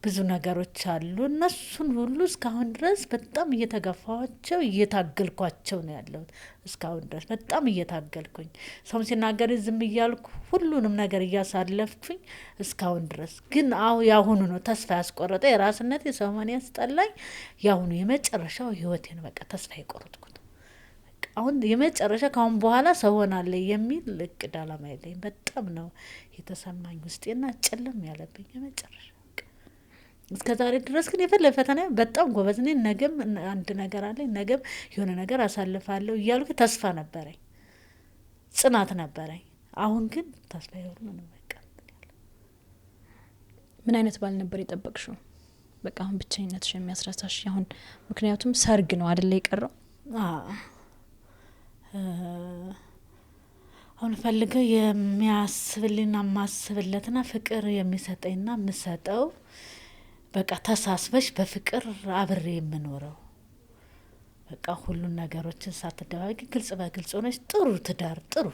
ብዙ ነገሮች አሉ። እነሱን ሁሉ እስካሁን ድረስ በጣም እየተገፋቸው እየታገልኳቸው ነው ያለሁት። እስካሁን ድረስ በጣም እየታገልኩኝ ሰው ሲናገር ዝም እያልኩ ሁሉንም ነገር እያሳለፍኩኝ እስካሁን ድረስ ግን ያሁኑ ነው ተስፋ ያስቆረጠ የራስነት የሰማን ያስጠላኝ ያሁኑ የመጨረሻው ህይወቴን በቃ ተስፋ የቆረጥኩት አሁን የመጨረሻ ካሁን በኋላ ሰው ሆናለሁ የሚል እቅድ አላማ የለኝ። በጣም ነው የተሰማኝ ውስጤና ጨለም ያለብኝ የመጨረሻ እስከዛሬ ድረስ ግን የፈለፈ ፈተና በጣም ጎበዝ ነኝ። ነገም አንድ ነገር አለኝ፣ ነገም የሆነ ነገር አሳልፋለሁ እያልኩ ተስፋ ነበረኝ፣ ጽናት ነበረኝ። አሁን ግን ተስፋ ይሁን ነው በቃ። ምን አይነት ባል ነበር የጠበቅሽው? በቃ አሁን ብቻኝነትሽ የሚያስረሳሽ አሁን ምክንያቱም ሰርግ ነው አይደል የቀረው? አሁን ፈልገው የሚያስብልኝና ማስብለትና ፍቅር የሚሰጠኝና የምሰጠው በቃ ተሳስበሽ በፍቅር አብሬ የምኖረው በቃ ሁሉን ነገሮችን ሳትደባቂ ግልጽ በግልጽ ሆነሽ ጥሩ ትዳር ጥሩ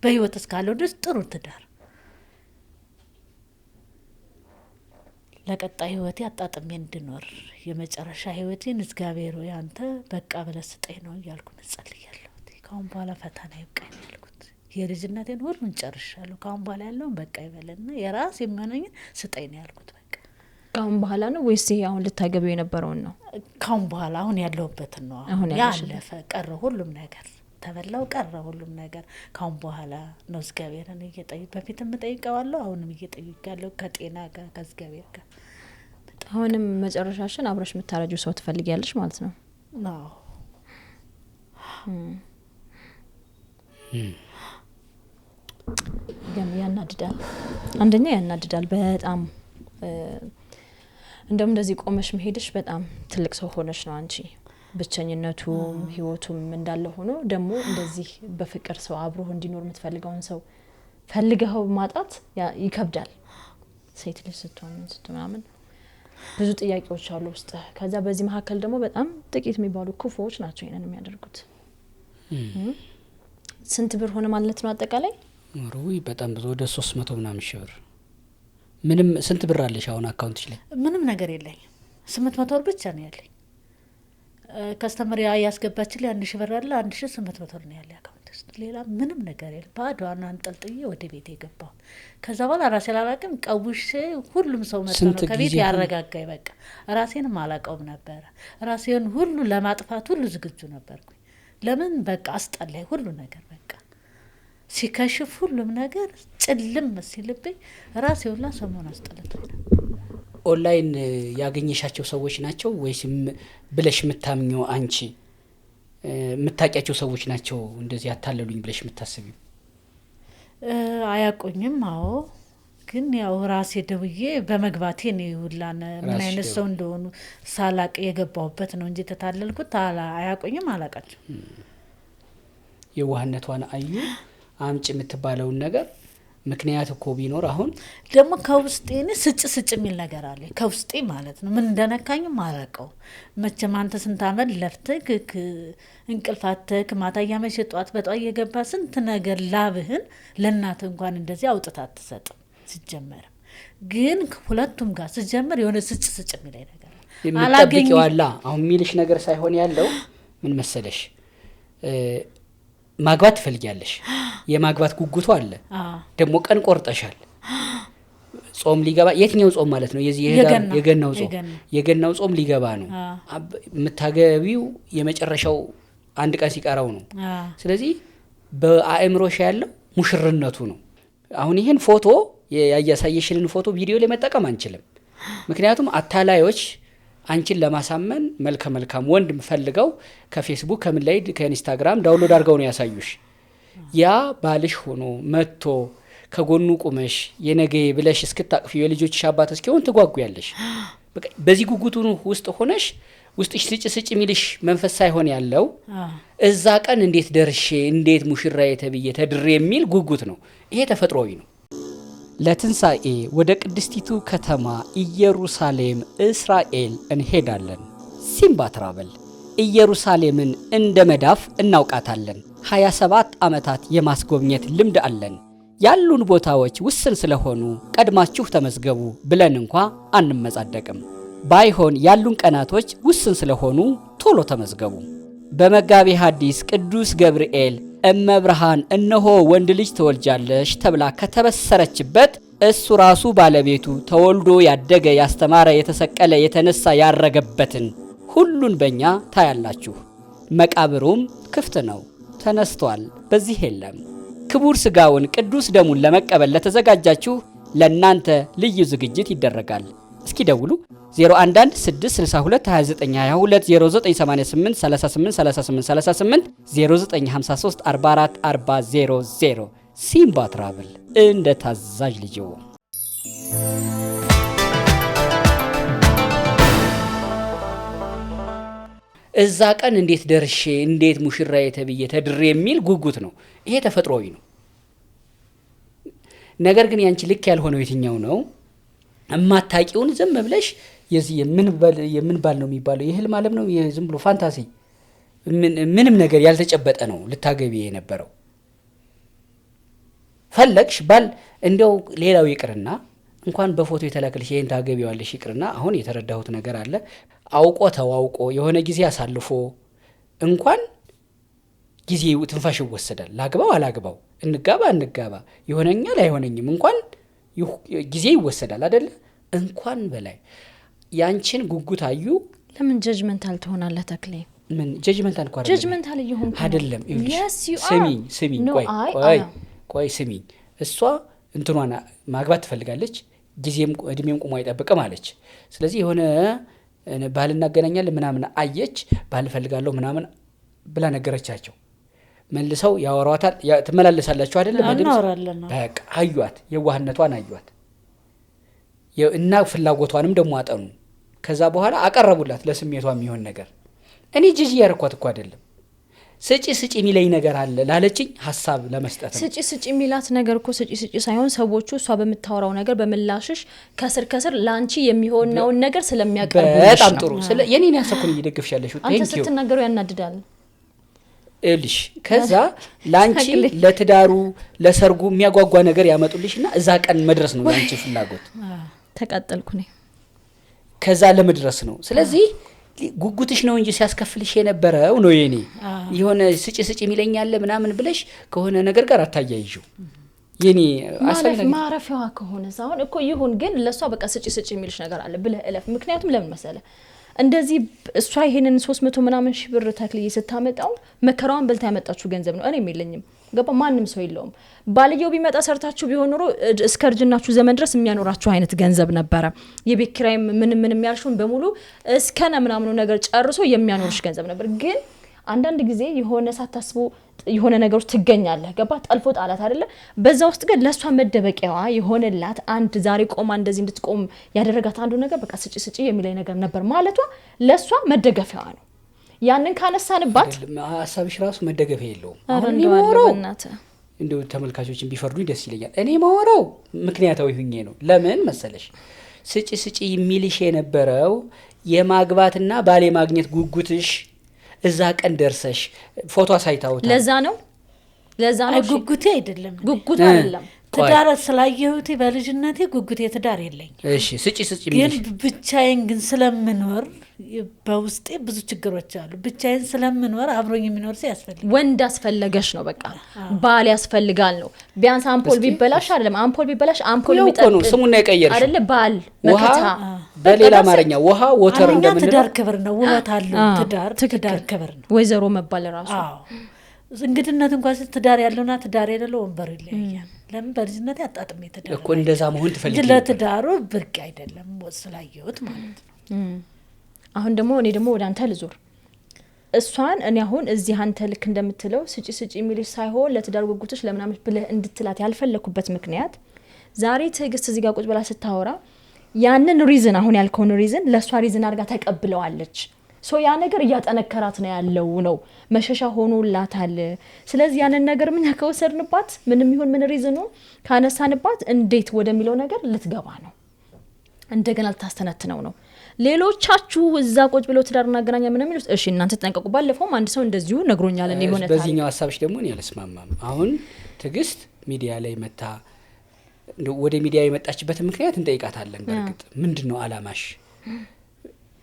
በህይወት እስካለው ድረስ ጥሩ ትዳር ለቀጣይ ህይወቴ አጣጥሜ እንድኖር የመጨረሻ ህይወቴን እግዚአብሔር ሆይ አንተ በቃ ብለህ ስጠኝ ነው እያልኩ እጸልያለሁ። ካሁን በኋላ ፈተና ይብቃኝ ያልኩት የልጅነቴን ሁሉን ጨርሻለሁ። ካሁን በኋላ ያለውን በቃ ይበልና የራስ የሚሆነኝን ስጠኝ ነው ያልኩት። በቃ ካሁን በኋላ ነው ወይስ ይሄ አሁን ልታገቢው የነበረውን ነው? ካሁን በኋላ አሁን ያለሁበትን ነው። አሁን ያለፈ ቀረ ሁሉም ነገር ተበላው ቀረ ሁሉም ነገር። ካሁን በኋላ ነው እግዚአብሔርን እየጠየቅ በፊትም እጠይቀዋለሁ አሁንም እየጠየቃለሁ ከጤና ጋር ከእግዚአብሔር ጋር። አሁንም መጨረሻሽን አብረሽ የምታረጁ ሰው ትፈልጊያለሽ ማለት ነው? አዎ። ግን ያናድዳል። አንደኛ ያናድዳል በጣም እንደውም እንደዚህ ቆመሽ መሄድሽ በጣም ትልቅ ሰው ሆነሽ ነው አንቺ። ብቸኝነቱም ህይወቱም እንዳለ ሆኖ ደግሞ እንደዚህ በፍቅር ሰው አብሮ እንዲኖር የምትፈልገውን ሰው ፈልገው ማጣት ይከብዳል። ሴት ልጅ ስትሆን ብዙ ጥያቄዎች አሉ ውስጥ። ከዛ በዚህ መካከል ደግሞ በጣም ጥቂት የሚባሉ ክፉዎች ናቸው ይሄንን የሚያደርጉት። ስንት ብር ሆነ ማለት ነው አጠቃላይ? ሩይ በጣም ብዙ ወደ 300 ምናምን ሺህ ብር። ምንም ስንት ብር አለሽ አሁን አካውንትሽ ላይ? ምንም ነገር የለኝም። 800 ብር ብቻ ነው ያለኝ። ከስተመር ያስገባችልኝ 1000 ብር አለ 1800 ብር ነው ያለኝ አካውንት ውስጥ። ሌላ ምንም ነገር የለም። ባዶዋን አንጠልጥዬ ወደ ቤት የገባው። ከዛ በኋላ ራሴ ላላቅም ቀውሼ ሁሉም ሰው መጥቶ ነው ከቤት ያረጋጋኝ። በቃ ራሴንም አላቀውም ነበር። ራሴን ሁሉ ለማጥፋት ሁሉ ዝግጁ ነበርኩኝ። ለምን በቃ አስጠላይ ሁሉ ነገር በቃ ሲከሽፍ ሁሉም ነገር ጭልም ሲልብኝ ራሴ ሁላ ሰሞን አስጠልቶኝ ነው። ኦንላይን ያገኘሻቸው ሰዎች ናቸው ወይስ ብለሽ የምታምኚው አንቺ የምታውቂያቸው ሰዎች ናቸው እንደዚህ ያታለሉኝ ብለሽ የምታስቢው? አያውቁኝም። አዎ ግን ያው ራሴ ደውዬ በመግባቴ ነው ይውላነ ምን አይነት ሰው እንደሆኑ ሳላቅ የገባሁበት ነው እንጂ ተታለልኩት አያቆኝም አላቃቸው የዋህነቷን አዩ አምጭ የምትባለውን ነገር ምክንያት እኮ ቢኖር አሁን ደግሞ ከውስጤ ስጭ የሚል ነገር አለ ከውስጤ ማለት ነው ምን እንደነካኝ ማራቀው መቼም አንተ ስንት አመት ለፍተህ እንቅልፋተክ ማታ ያመሸ ጧት በጧት እየገባ ስንት ነገር ላብህን ለእናት እንኳን እንደዚህ አውጥታ አትሰጥ ሲጀመር ግን ሁለቱም ጋር ሲጀመር የሆነ ስጭ የሚል ነገር አላገኘዋላ አሁን ሚልሽ ነገር ሳይሆን ያለው ምን መሰለሽ ማግባት ትፈልጊያለሽ የማግባት ጉጉቱ አለ ደግሞ ቀን ቆርጠሻል ጾም ሊገባ የትኛው ጾም ማለት ነው የዚህ የገናው ጾም ሊገባ ነው የምታገቢው የመጨረሻው አንድ ቀን ሲቀራው ነው ስለዚህ በአእምሮሽ ያለው ሙሽርነቱ ነው አሁን ይሄን ፎቶ ያያሳየሽልን ፎቶ ቪዲዮ ላይ መጠቀም አንችልም ምክንያቱም አታላዮች አንቺን ለማሳመን መልካም ወንድ ፈልገው ከፌስቡክ ከምን ላይ ከኢንስታግራም ዳውንሎድ አድርገው ነው ያሳዩሽ ያ ባልሽ ሆኖ መጥቶ ከጎኑ ቁመሽ የነገ ብለሽ እስክታቅፊ የልጆችሽ አባት እስኪሆን ትጓጉያለሽ በዚህ ጉጉቱ ውስጥ ሆነሽ ውስጥሽ ስጭ ሚልሽ መንፈስ ሳይሆን ያለው እዛ ቀን እንዴት ደርሼ እንዴት ሙሽራዬ ተብዬ ተድሬ የሚል ጉጉት ነው ይሄ ተፈጥሮዊ ነው ለትንሳኤ ወደ ቅድስቲቱ ከተማ ኢየሩሳሌም እስራኤል እንሄዳለን ሲምባ ትራቨል ኢየሩሳሌምን እንደ መዳፍ እናውቃታለን 27 ዓመታት የማስጎብኘት ልምድ አለን ያሉን ቦታዎች ውስን ስለሆኑ ቀድማችሁ ተመዝገቡ ብለን እንኳ አንመጻደቅም ባይሆን ያሉን ቀናቶች ውስን ስለሆኑ ቶሎ ተመዝገቡ በመጋቤ ሐዲስ ቅዱስ ገብርኤል እመብርሃን እነሆ ወንድ ልጅ ተወልጃለሽ ተብላ ከተበሰረችበት እሱ ራሱ ባለቤቱ ተወልዶ ያደገ ያስተማረ የተሰቀለ የተነሳ ያረገበትን ሁሉን በእኛ ታያላችሁ መቃብሩም ክፍት ነው ተነስቷል በዚህ የለም ክቡር ስጋውን ቅዱስ ደሙን ለመቀበል ለተዘጋጃችሁ ለእናንተ ልዩ ዝግጅት ይደረጋል እስኪ ደውሉ 011622220988383838 0953444000 ሲምባ ትራቨል እንደ ታዛዥ ልጅዎ እዛ ቀን እንዴት ደርሼ እንዴት ሙሽራዬ ተብዬ ተድሬ የሚል ጉጉት ነው ይሄ ተፈጥሮዊ ነው ነገር ግን ያንቺ ልክ ያልሆነው የትኛው ነው እማታቂውን ዝም ብለሽ የዚህ የምን ባል ነው የሚባለው የህልም ዓለም ነው የዝም ብሎ ፋንታሲ ምንም ነገር ያልተጨበጠ ነው ልታገቢ የነበረው ፈለግሽ ባል እንደው ሌላው ይቅርና እንኳን በፎቶ የተላከልሽ ይሄን ታገቢዋለሽ ይቅርና አሁን የተረዳሁት ነገር አለ አውቆ ተዋውቆ የሆነ ጊዜ አሳልፎ እንኳን ጊዜው ትንፋሽ ይወሰዳል ላግባው አላግባው እንጋባ ይሆነኛል አይሆነኝም እንኳን ጊዜ ይወሰዳል አይደለ እንኳን በላይ ያንቺን ጉጉት አዩ ለምን ጀጅመንታል ትሆናለህ ተክሌ ምን ጀጅመንታል እንኳን ጀጅመንታል ይሁን አይደለም ስሚኝ ቆይ ስሚኝ እሷ እንትኗና ማግባት ትፈልጋለች ጊዜም እድሜም ቆሞ አይጠብቅም አለች ስለዚህ የሆነ ባልናገናኛለን ምናምን አየች ባልፈልጋለሁ ምናምን ብላ ነገረቻቸው መልሰው ያወራዋታል ትመላለሳላችሁ አይደለም በቃ አዩት የዋህነቷን አዩት እና ፍላጎቷንም ደሞ አጠኑ ከዛ በኋላ አቀረቡላት ለስሜቷ የሚሆን ነገር እኔ ጂጂ ያርኳት እኮ አይደለም ስጪ የሚለኝ ነገር አለ ላለችኝ ሐሳብ ለመስጠት ስጪ የሚላት ነገር እኮ ስጪ ሳይሆን ሰዎቹ እሷ በመታወራው ነገር በመላሽሽ ከስር ላንቺ የሚሆነው ነገር ስለሚያቀርቡ በጣም ጥሩ የኔን ያሰኩኝ ይደግፍሻለሽ አንተ ስትናገሩ ያናድዳል እልሽ ከዛ ላንቺ ለትዳሩ ለሰርጉ የሚያጓጓ ነገር ያመጡልሽና እዛ ቀን መድረስ ነው ላንቺ ፍላጎት ተቃጠልኩ ነኝ ከዛ ለመድረስ ነው ስለዚህ ጉጉትሽ ነው እንጂ ሲያስከፍልሽ የነበረው ነው የኔ የሆነ ስጪ የሚለኝ ያለ ምናምን ብለሽ ከሆነ ነገር ጋር አታያይጂው የኔ ማረፊያዋ ከሆነ ሳይሆን እኮ ይሁን ግን ለሷ በቃ ስጪ የሚልሽ ነገር አለ ብለህ እለፍ ምክንያቱም ለምን መሰለ እንደዚህ እሷ ይሄንን 300 ምናምን ሺህ ብር ተክልዬ ስታመጣው መከራዋን በልታ ያመጣችሁ ገንዘብ ነው እኔም የለኝም ገባ ማንም ሰው የለውም ባልየው ቢመጣ ሰርታችሁ ቢሆን ኖሮ እስከ እርጅናችሁ ዘመን ድረስ የሚያኖራችሁ አይነት ገንዘብ ነበረ የቤት ኪራይ ምን ያልሽውን በሙሉ እስከነ ምናምኑ ነገር ጨርሶ የሚያኖርሽ ገንዘብ ነበር ግን አንዳንድ ጊዜ የሆነ ሳታስቡ የሆነ ነገሮች ትገኛለህ ገባ ጠልፎ ጣላት አይደለ በዛ ውስጥ ግን ለሷ መደበቂያዋ የሆነላት አንድ ዛሬ ቆማ እንደዚህ እንድትቆም ያደረጋት አንዱ ነገር በቃ ስጪ የሚለኝ ነገር ነበር ማለቷ ለሷ መደገፊያዋ ነው ያንን ካነሳንባት ሐሳብሽ ራሱ መደገፊያ የለውም አሁን ይወራው እንደው ተመልካቾችን ቢፈርዱኝ ደስ ይለኛል እኔ ማወራው ምክንያታዊ ሁኜ ነው ለምን መሰለሽ ስጪ የሚልሽ የነበረው የማግባትና ባለ ማግኘት ጉጉትሽ እዛ ቀን ደርሰሽ ፎቶ አሳይታውታ ለዛ ነው ጉጉቴ አይደለም ጉጉት አይደለም ትዳር ስላየሁት በልጅነቴ ጉጉቴ ትዳር የለኝ እሺ ስጪ ግን ብቻዬን ግን ስለምኖር በውስጤ ብዙ ችግሮች አሉ ብቻዬን ስለምኖር አብሮኝ የሚኖር ሰው ያስፈልጋል ወንድ አስፈለገሽ ነው በቃ ባል ያስፈልጋል ነው ቢያንስ አምፖል ቢበላሽ አይደለም አምፖል ቢበላሽ አምፖል የሚጠቅም ነው ስሙን የቀየርሽ አይደለ ባል መከታ በሌላ አማርኛ ውሃ ወተር እንደምን ትዳር ክብር ነው ውበት አለው ትዳር ክብር ነው ወይዘሮ መባል ራሱ እንግድነት እንኳን ትዳር ያለውና ትዳር የሌለው ወንበር ይለያያል ለምን በልጅነት ያጣጥም ትዳር እኮ እንደዛ መሆን ትፈልጊ ለትዳሩ ብርቅ አይደለም ወስላየሁት ማለት ነው አሁን ደግሞ እኔ ደግሞ ወደ አንተ ልዞር እሷን እኔ አሁን እዚህ አንተ ልክ እንደምትለው ስጪ የሚልሽ ሳይሆን ለትዳር ጉጉትሽ ለምናምን ብለህ እንድትላት ያልፈለኩበት ምክንያት ዛሬ ትዕግስት እዚህ ጋር ቁጭ ብላ ስታወራ ያንን ሪዝን አሁን ያልከውን ሪዝን ለሷ ሪዝን አድርጋ ተቀብለዋለች ሶ ያ ነገር እያጠነከራት ነው ያለው ነው መሸሻ ሆኖላታል ስለዚህ ያንን ነገር ምን ያከወሰድንባት ምንም ይሁን ምን ሪዝኑ ካነሳንባት እንዴት ወደሚለው ነገር ልትገባ ነው እንደገና ልታስተነትነው ነው ሌሎቻችሁ እዛ ቁጭ ብለው ትዳርና አገናኛ ምን የሚሉት እሺ እናንተ ተጠንቀቁ ባለፈውም አንድ ሰው እንደዚሁ ነግሮኛል እንዴ ሆነ ታዲያ በዚህኛው ሐሳብሽ ደግሞ እኔ አልስማማም አሁን ትግስት ሚዲያ ላይ መታ ወደ ሚዲያ የመጣችበት ምክንያት እንጠይቃታለን በርግጥ ምንድነው አላማሽ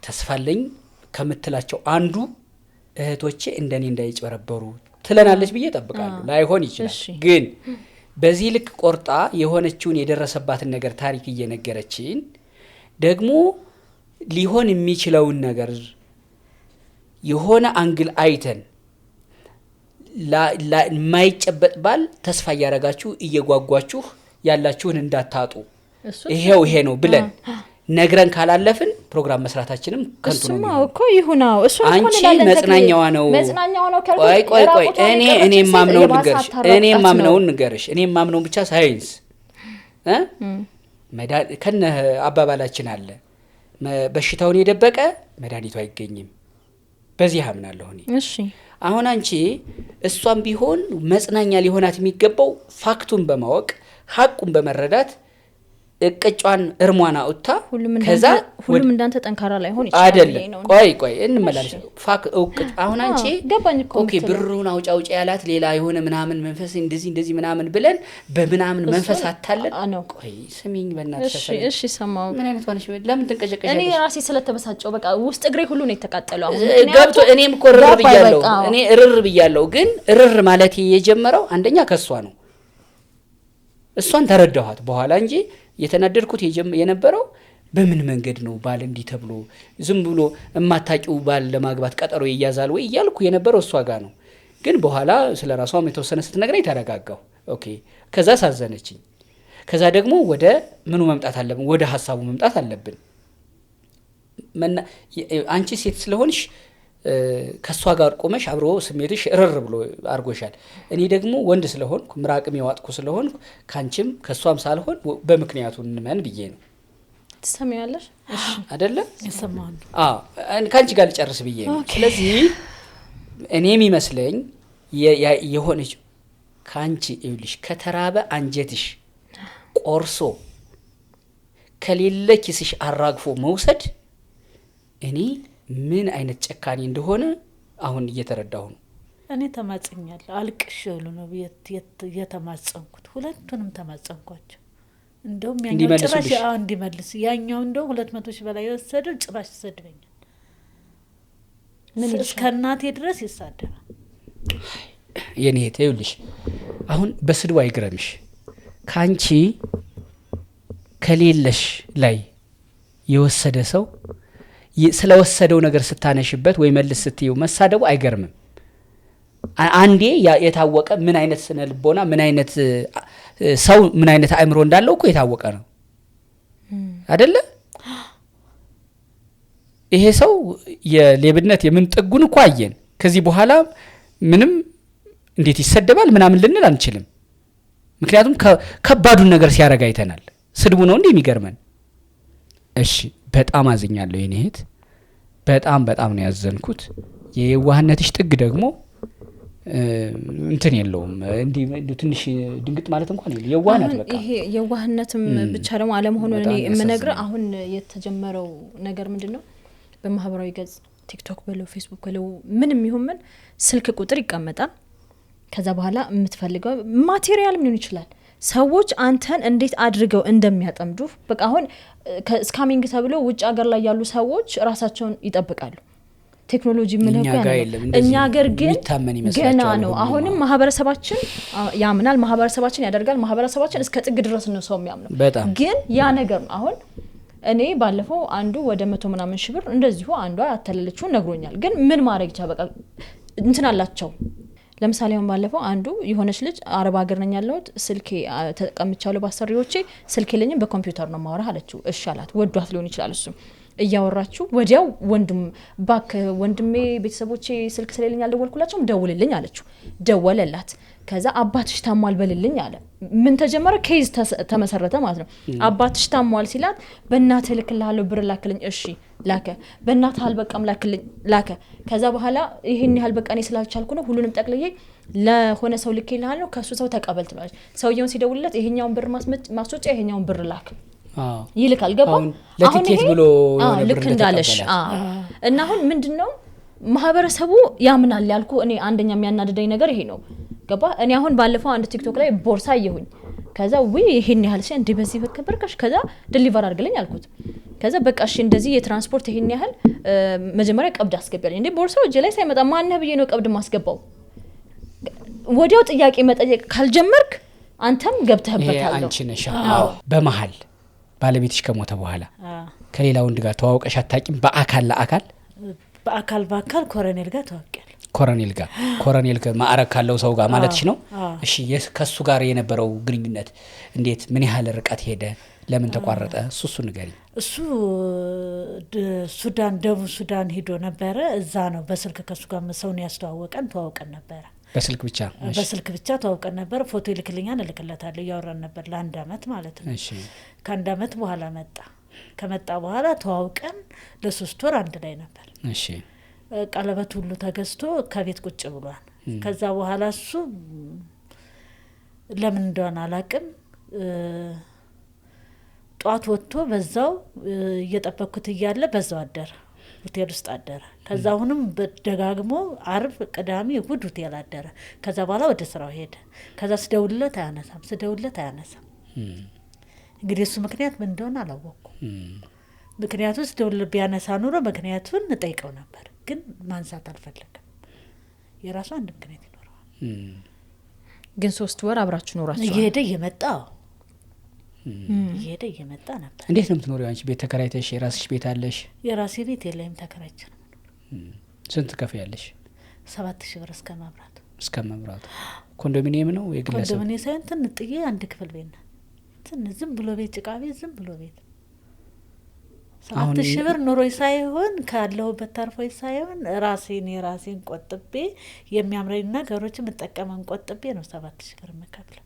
ተስፋለኝ ከምትላቸው አንዱ እህቶቼ እንደኔ እንዳይጨበረበሩ ትለናለች ብዬ ተጠብቃለሁ ላይሆን ይችላል ግን በዚህ ልክ ቆርጣ የሆነችውን የደረሰባትን ነገር ታሪክ እየነገረችን ደግሞ ሊሆን የሚችለውን ነገር የሆነ አንግል አይተን ማይጨበጥ ባል ተስፋ ያረጋችሁ እየጓጓችሁ ያላችሁን እንዳታጡ ይሄው ይሄ ነው ብለን ነግረን ካላለፍን ፕሮግራም መስራታችንም ከንቱ ነው እሱማ እኮ ይሁናው እሱ እኮ አንቺ መጽናኛዋ ነው ቆይ እኔ ማምነውን ንገርሽ እኔ ማምነውን ብቻ ሳይንስ ከነ አባባላችን አለ በሽታውን የደበቀ መድኃኒቱ አይገኝም በዚህ አምናለሁ እኔ እሺ አሁን አንቺ እሷም ቢሆን መጽናኛ ሊሆናት የሚገባው ፋክቱን በማወቅ ሐቁን በመረዳት እቅጫን እርሟና አውጣ ከዛ ሁሉም እንዳንተ ጠንካራ ላይ ሆን ይችላል አይደለም ቆይ እንመላለስ ፋክ እቅጭ አሁን አንቺ ኦኬ ብሩን አውጫውጭ ያላት ሌላ የሆነ ምናምን መንፈስ እንደዚህ ምናምን ብለን በምናምን መንፈስ አታለን ቆይ ስሚኝ በእናትሽ እሺ ሰማው ምን አይነት ዋንሽ ለምን ተንቀጨቀጨ እኔ ራሴ ስለተበሳጨው በቃ ውስጥ እግሬ ሁሉ ነው የተቃጠለው አሁን ገብቶ እኔም እኮ እርር ብያለሁ ግን እርር ማለት የጀመረው አንደኛ ከሷ ነው እሷን ተረዳኋት በኋላ እንጂ የተናደድኩት የነበረው በምን መንገድ ነው ባል እንዲ ተብሎ ዝም ብሎ እማታቂው ባል ለማግባት ቀጠሮ ይያዛል ወይ ይያልኩ የነበረው እሷ ጋር ነው ግን በኋላ ስለራሷም የተወሰነ ስትነግረኝ ተረጋጋው ኦኬ ከዛ ሳዘነችኝ ከዛ ደግሞ ወደ ምኑ መምጣት አለብን ወደ ሐሳቡ መምጣት አለብን አንቺ ሴት ስለሆንሽ ከሷ ጋር ቆመሽ አብሮ ስሜትሽ እርር ብሎ አርጎሻል እኔ ደግሞ ወንድ ስለሆንኩ ምራቅም ያዋጥኩ ስለሆንኩ ካንቺም ከሷም ሳልሆን በምክንያቱ እንመን ብዬ ነው ትሰሚያለሽ አይደለ ይሰማል ካንቺ ጋር ልጨርስ ብዬ ነው ስለዚህ እኔም ይመስለኝ የሆነች ካንቺ ይልሽ ከተራበ አንጀትሽ ቆርሶ ከሌለ ኪስሽ አራግፎ መውሰድ እኔ ምን አይነት ጨካኔ እንደሆነ አሁን እየተረዳሁ ነው እኔ ተማጽኛለሁ አልቅሽ ሁሉ ነው የተማጸንኩት ሁለቱንም ተማጸንኳቸው እንደውም ያኛው ጭራሽ እንዲመልስ ያኛው እንደው 200 ሺህ በላይ ወሰደው ጭራሽ ይሰድበኛል ምን እስከናቴ ድረስ ይሳደባል የኔ ተይውልሽ አሁን በስድዋ ይግረምሽ ካንቺ ከሌለሽ ላይ የወሰደ ሰው ስለወሰደው ነገር ስታነሽበት ወይ መልስ ስትዩ መሳደቡ አይገርምም አንዴ የታወቀ ምን አይነት ስነ ልቦና ምን አይነት ሰው ምን አይነት አእምሮ እንዳለው እኮ የታወቀ ነው አይደለ ይሄ ሰው የሌብነት የምን ጥጉን እኮ አየን ከዚህ በኋላ ምንም እንዴት ይሰደባል ምናምን ልንል አንችልም። ምክንያቱም ከባዱን ነገር ሲያረጋ አይተናል። ስድቡ ነው እንዴ የሚገርመን? እሺ በጣም አዝኛለሁ የኔ እህት፣ በጣም ነው ያዘንኩት። የዋህነትሽ ጥግ ደግሞ እንትን የለውም እንዲ ትንሽ ድንግጥ ማለት እንኳን የለ የዋህነት በቃ ይሄ የዋህነትም ብቻ ደግሞ አለመሆኑን እኔ የምነግር አሁን የተጀመረው ነገር ምንድነው በማህበራዊ ገጽ ቲክቶክ በለው ፌስቡክ በለው ምንም ይሁን ምን ስልክ ቁጥር ይቀመጣል። ከዛ በኋላ የምትፈልገው ማቴሪያል ምን ይችላል ሰዎች አንተን እንዴት አድርገው እንደሚያጠምዱ በቃ አሁን ስካሚንግ ተብሎ ውጭ ሀገር ላይ ያሉ ሰዎች ራሳቸውን ይጠብቃሉ። ቴክኖሎጂ ምን ሆነ እኛ ሀገር ግን ገና ነው። አሁንም ማህበረሰባችን ያምናል፣ ማህበረሰባችን ያደርጋል፣ ማህበረሰባችን እስከ ጥግ ድረስ ነው ሰው የሚያምነው። ግን ያ ነገር አሁን እኔ ባለፈው አንዱ ወደ 100 ምናምን ሺህ ብር እንደዚሁ አንዷ ያተለለችው ነግሮኛል። ግን ምን ማድረግ ይቻላል? በቃ እንትን አላቸው። ለምሳሌ አሁን ባለፈው አንዱ የሆነች ልጅ አረብ ሀገር ነኝ ያለሁት ስልኬ ተቀምጫለሁ ባሰሪዎቼ ስልኬ ለኝም በኮምፒውተር ነው ማወራ አለችው። እሺ አላት። ወዷት ሊሆን ይችላል እሱ እያወራችሁ ወዲያው ወንድሜ ቤተሰቦቼ ስልክ ስለሌለኝ አልደወልኩላቸውም ደውልልኝ አለችው። ደወለላት። ከዛ አባትሽ ታሟል በልልኝ አለ። ምን ተጀመረ? ኬዝ ተመሰረተ ማለት ነው። አባትሽ ታሟል ሲላት በእናትህ ልክልሃለሁ ብር ላክልኝ። እሺ ላከ። በእናትህ አልበቃም ላክልኝ ላከ። ከዛ በኋላ ይሄን ያህል በቃ እኔ ስላልቻልኩ ነው ሁሉንም ጠቅልዬ ለሆነ ሰው ልክልሃለሁ ከሱ ሰው ተቀበል ትላለች። ሰውየውን ሲደውልለት ይሄኛውን ብር ማስወጫ ይሄኛውን ብር ላክ ይልካል። ገባ? አሁን ይሄ ብሎ ልክ እንዳለሽ እና አሁን ምንድነው ማህበረሰቡ ያምናል ያልኩ እኔ አንደኛ የሚያናድደኝ ነገር ይሄ ነው። ገባ? እኔ አሁን ባለፈው አንድ ቲክቶክ ላይ ቦርሳ ይሁን ከዛ ይሄን ያህል ሲል እንዴ በዚህ በከበርካሽ ከዛ ዲሊቨር አድርግልኝ አልኩት። ከዛ በቃሽ እንደዚህ የትራንስፖርት ይሄን ያህል መጀመሪያ ቀብድ አስገባልኝ። እንዴ ቦርሳው እጄ ላይ ሳይመጣ ማን ነብዬ ነው ቀብድ ማስገባው? ወዲያው ጥያቄ መጠየቅ ካልጀመርክ አንተም ገብተህበታል። አንቺ ነሽ በመሃል ባለቤትሽ ከሞተ በኋላ ከሌላ ወንድ ጋር ተዋውቀሽ አታቂም? በአካል ኮሎኔል ጋር ተዋውቀል። ኮሎኔል ጋር ማዕረግ ካለው ሰው ጋር ማለትሽ ነው? እሺ ከሱ ጋር የነበረው ግንኙነት እንዴት ምን ያህል ርቀት ሄደ? ለምን ተቋረጠ? እሱ ንገሪ። እሱ ሱዳን ደቡብ ሱዳን ሄዶ ነበረ። እዛ ነው በስልክ ከሱ ጋር ሰውን ያስተዋወቀን ተዋውቀን ነበረ። በስልክ ብቻ ተዋውቀን ነበር። ፎቶ ይልክልኛል እልክለታለሁ። ያወራን ነበር ለአንድ አመት ማለት ነው። እሺ ከአንድ አመት በኋላ ከመጣ በኋላ ተዋውቀን ለ3 ወር አንድ ላይ ነበር። እሺ ቀለበት ሁሉ ተገዝቶ ከቤት ቁጭ ብሏል። ከዛ በኋላ እሱ ለምን እንደሆነ አላቅም ጧት ወጥቶ በዛው እየጠበቅኩት እያለ በዛው አደረ፣ ሆቴል ውስጥ አደረ። ከዛ አሁንም በደጋግሞ አርብ ቅዳሜ እሁድ ሆቴል አደረ። ከዛ በኋላ ወደ ስራው ሄደ። ከዛ ስደውልለት አያነሳም። እንግዲህ እሱ ምክንያት ምን እንደሆነ አላወቅኩም። ምክንያቱ ስደውል ቢያነሳ ኑሮ ምክንያቱን እንጠይቀው ነበር፣ ግን ማንሳት አልፈለገም። የራሱ አንድ ምክንያት ይኖረዋል። ግን 3 ወር አብራችሁ ኖራችሁ እየሄደ እየመጣ ነበር። እንዴት ነው የምትኖሪው አንቺ? ቤት ተከራይተሽ የራስሽ ቤት አለሽ? የራሴ ቤት የለኝም፣ ተከራይቼ ነው። ስንት ትከፍያለሽ? 7000 ብር እስከ መብራቱ። ኮንዶሚኒየም ነው የግለሰብ? ኮንዶሚኒየም ሳይሆን ትንጥዬ አንድ ክፍል ቤት ነው። ዝም ብሎ ቤት ጭቃ ቤት ዝም ብሎ ቤት 7000 ብር ኑሮይ ሳይሆን ካለሁበት ታርፎይ ሳይሆን የራሴን ቆጥቤ የሚያምረኝ ነገሮች መጠቀመን ቆጥቤ ነው 7000 ብር መከፍለው።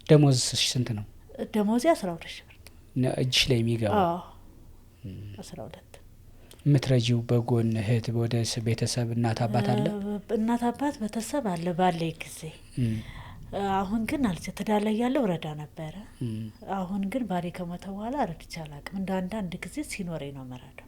ደሞዝሽ ስንት ነው? ደሞዜ 12000 ብር እጅሽ ላይ የሚገባው? 12። የምትረጂው በጎን እህት ወደ ቤተሰብ እናት አባት አለ? እናት አባት ቤተሰብ አለ ባለይ ጊዜ። አሁን ግን ትዳር ላይ ያለው ረዳ ነበረ። አሁን ግን ባሌ ከሞተ በኋላ ረድቼ አላቅም። እንደ አንዳንድ ጊዜ ሲኖረኝ ነው መረዳው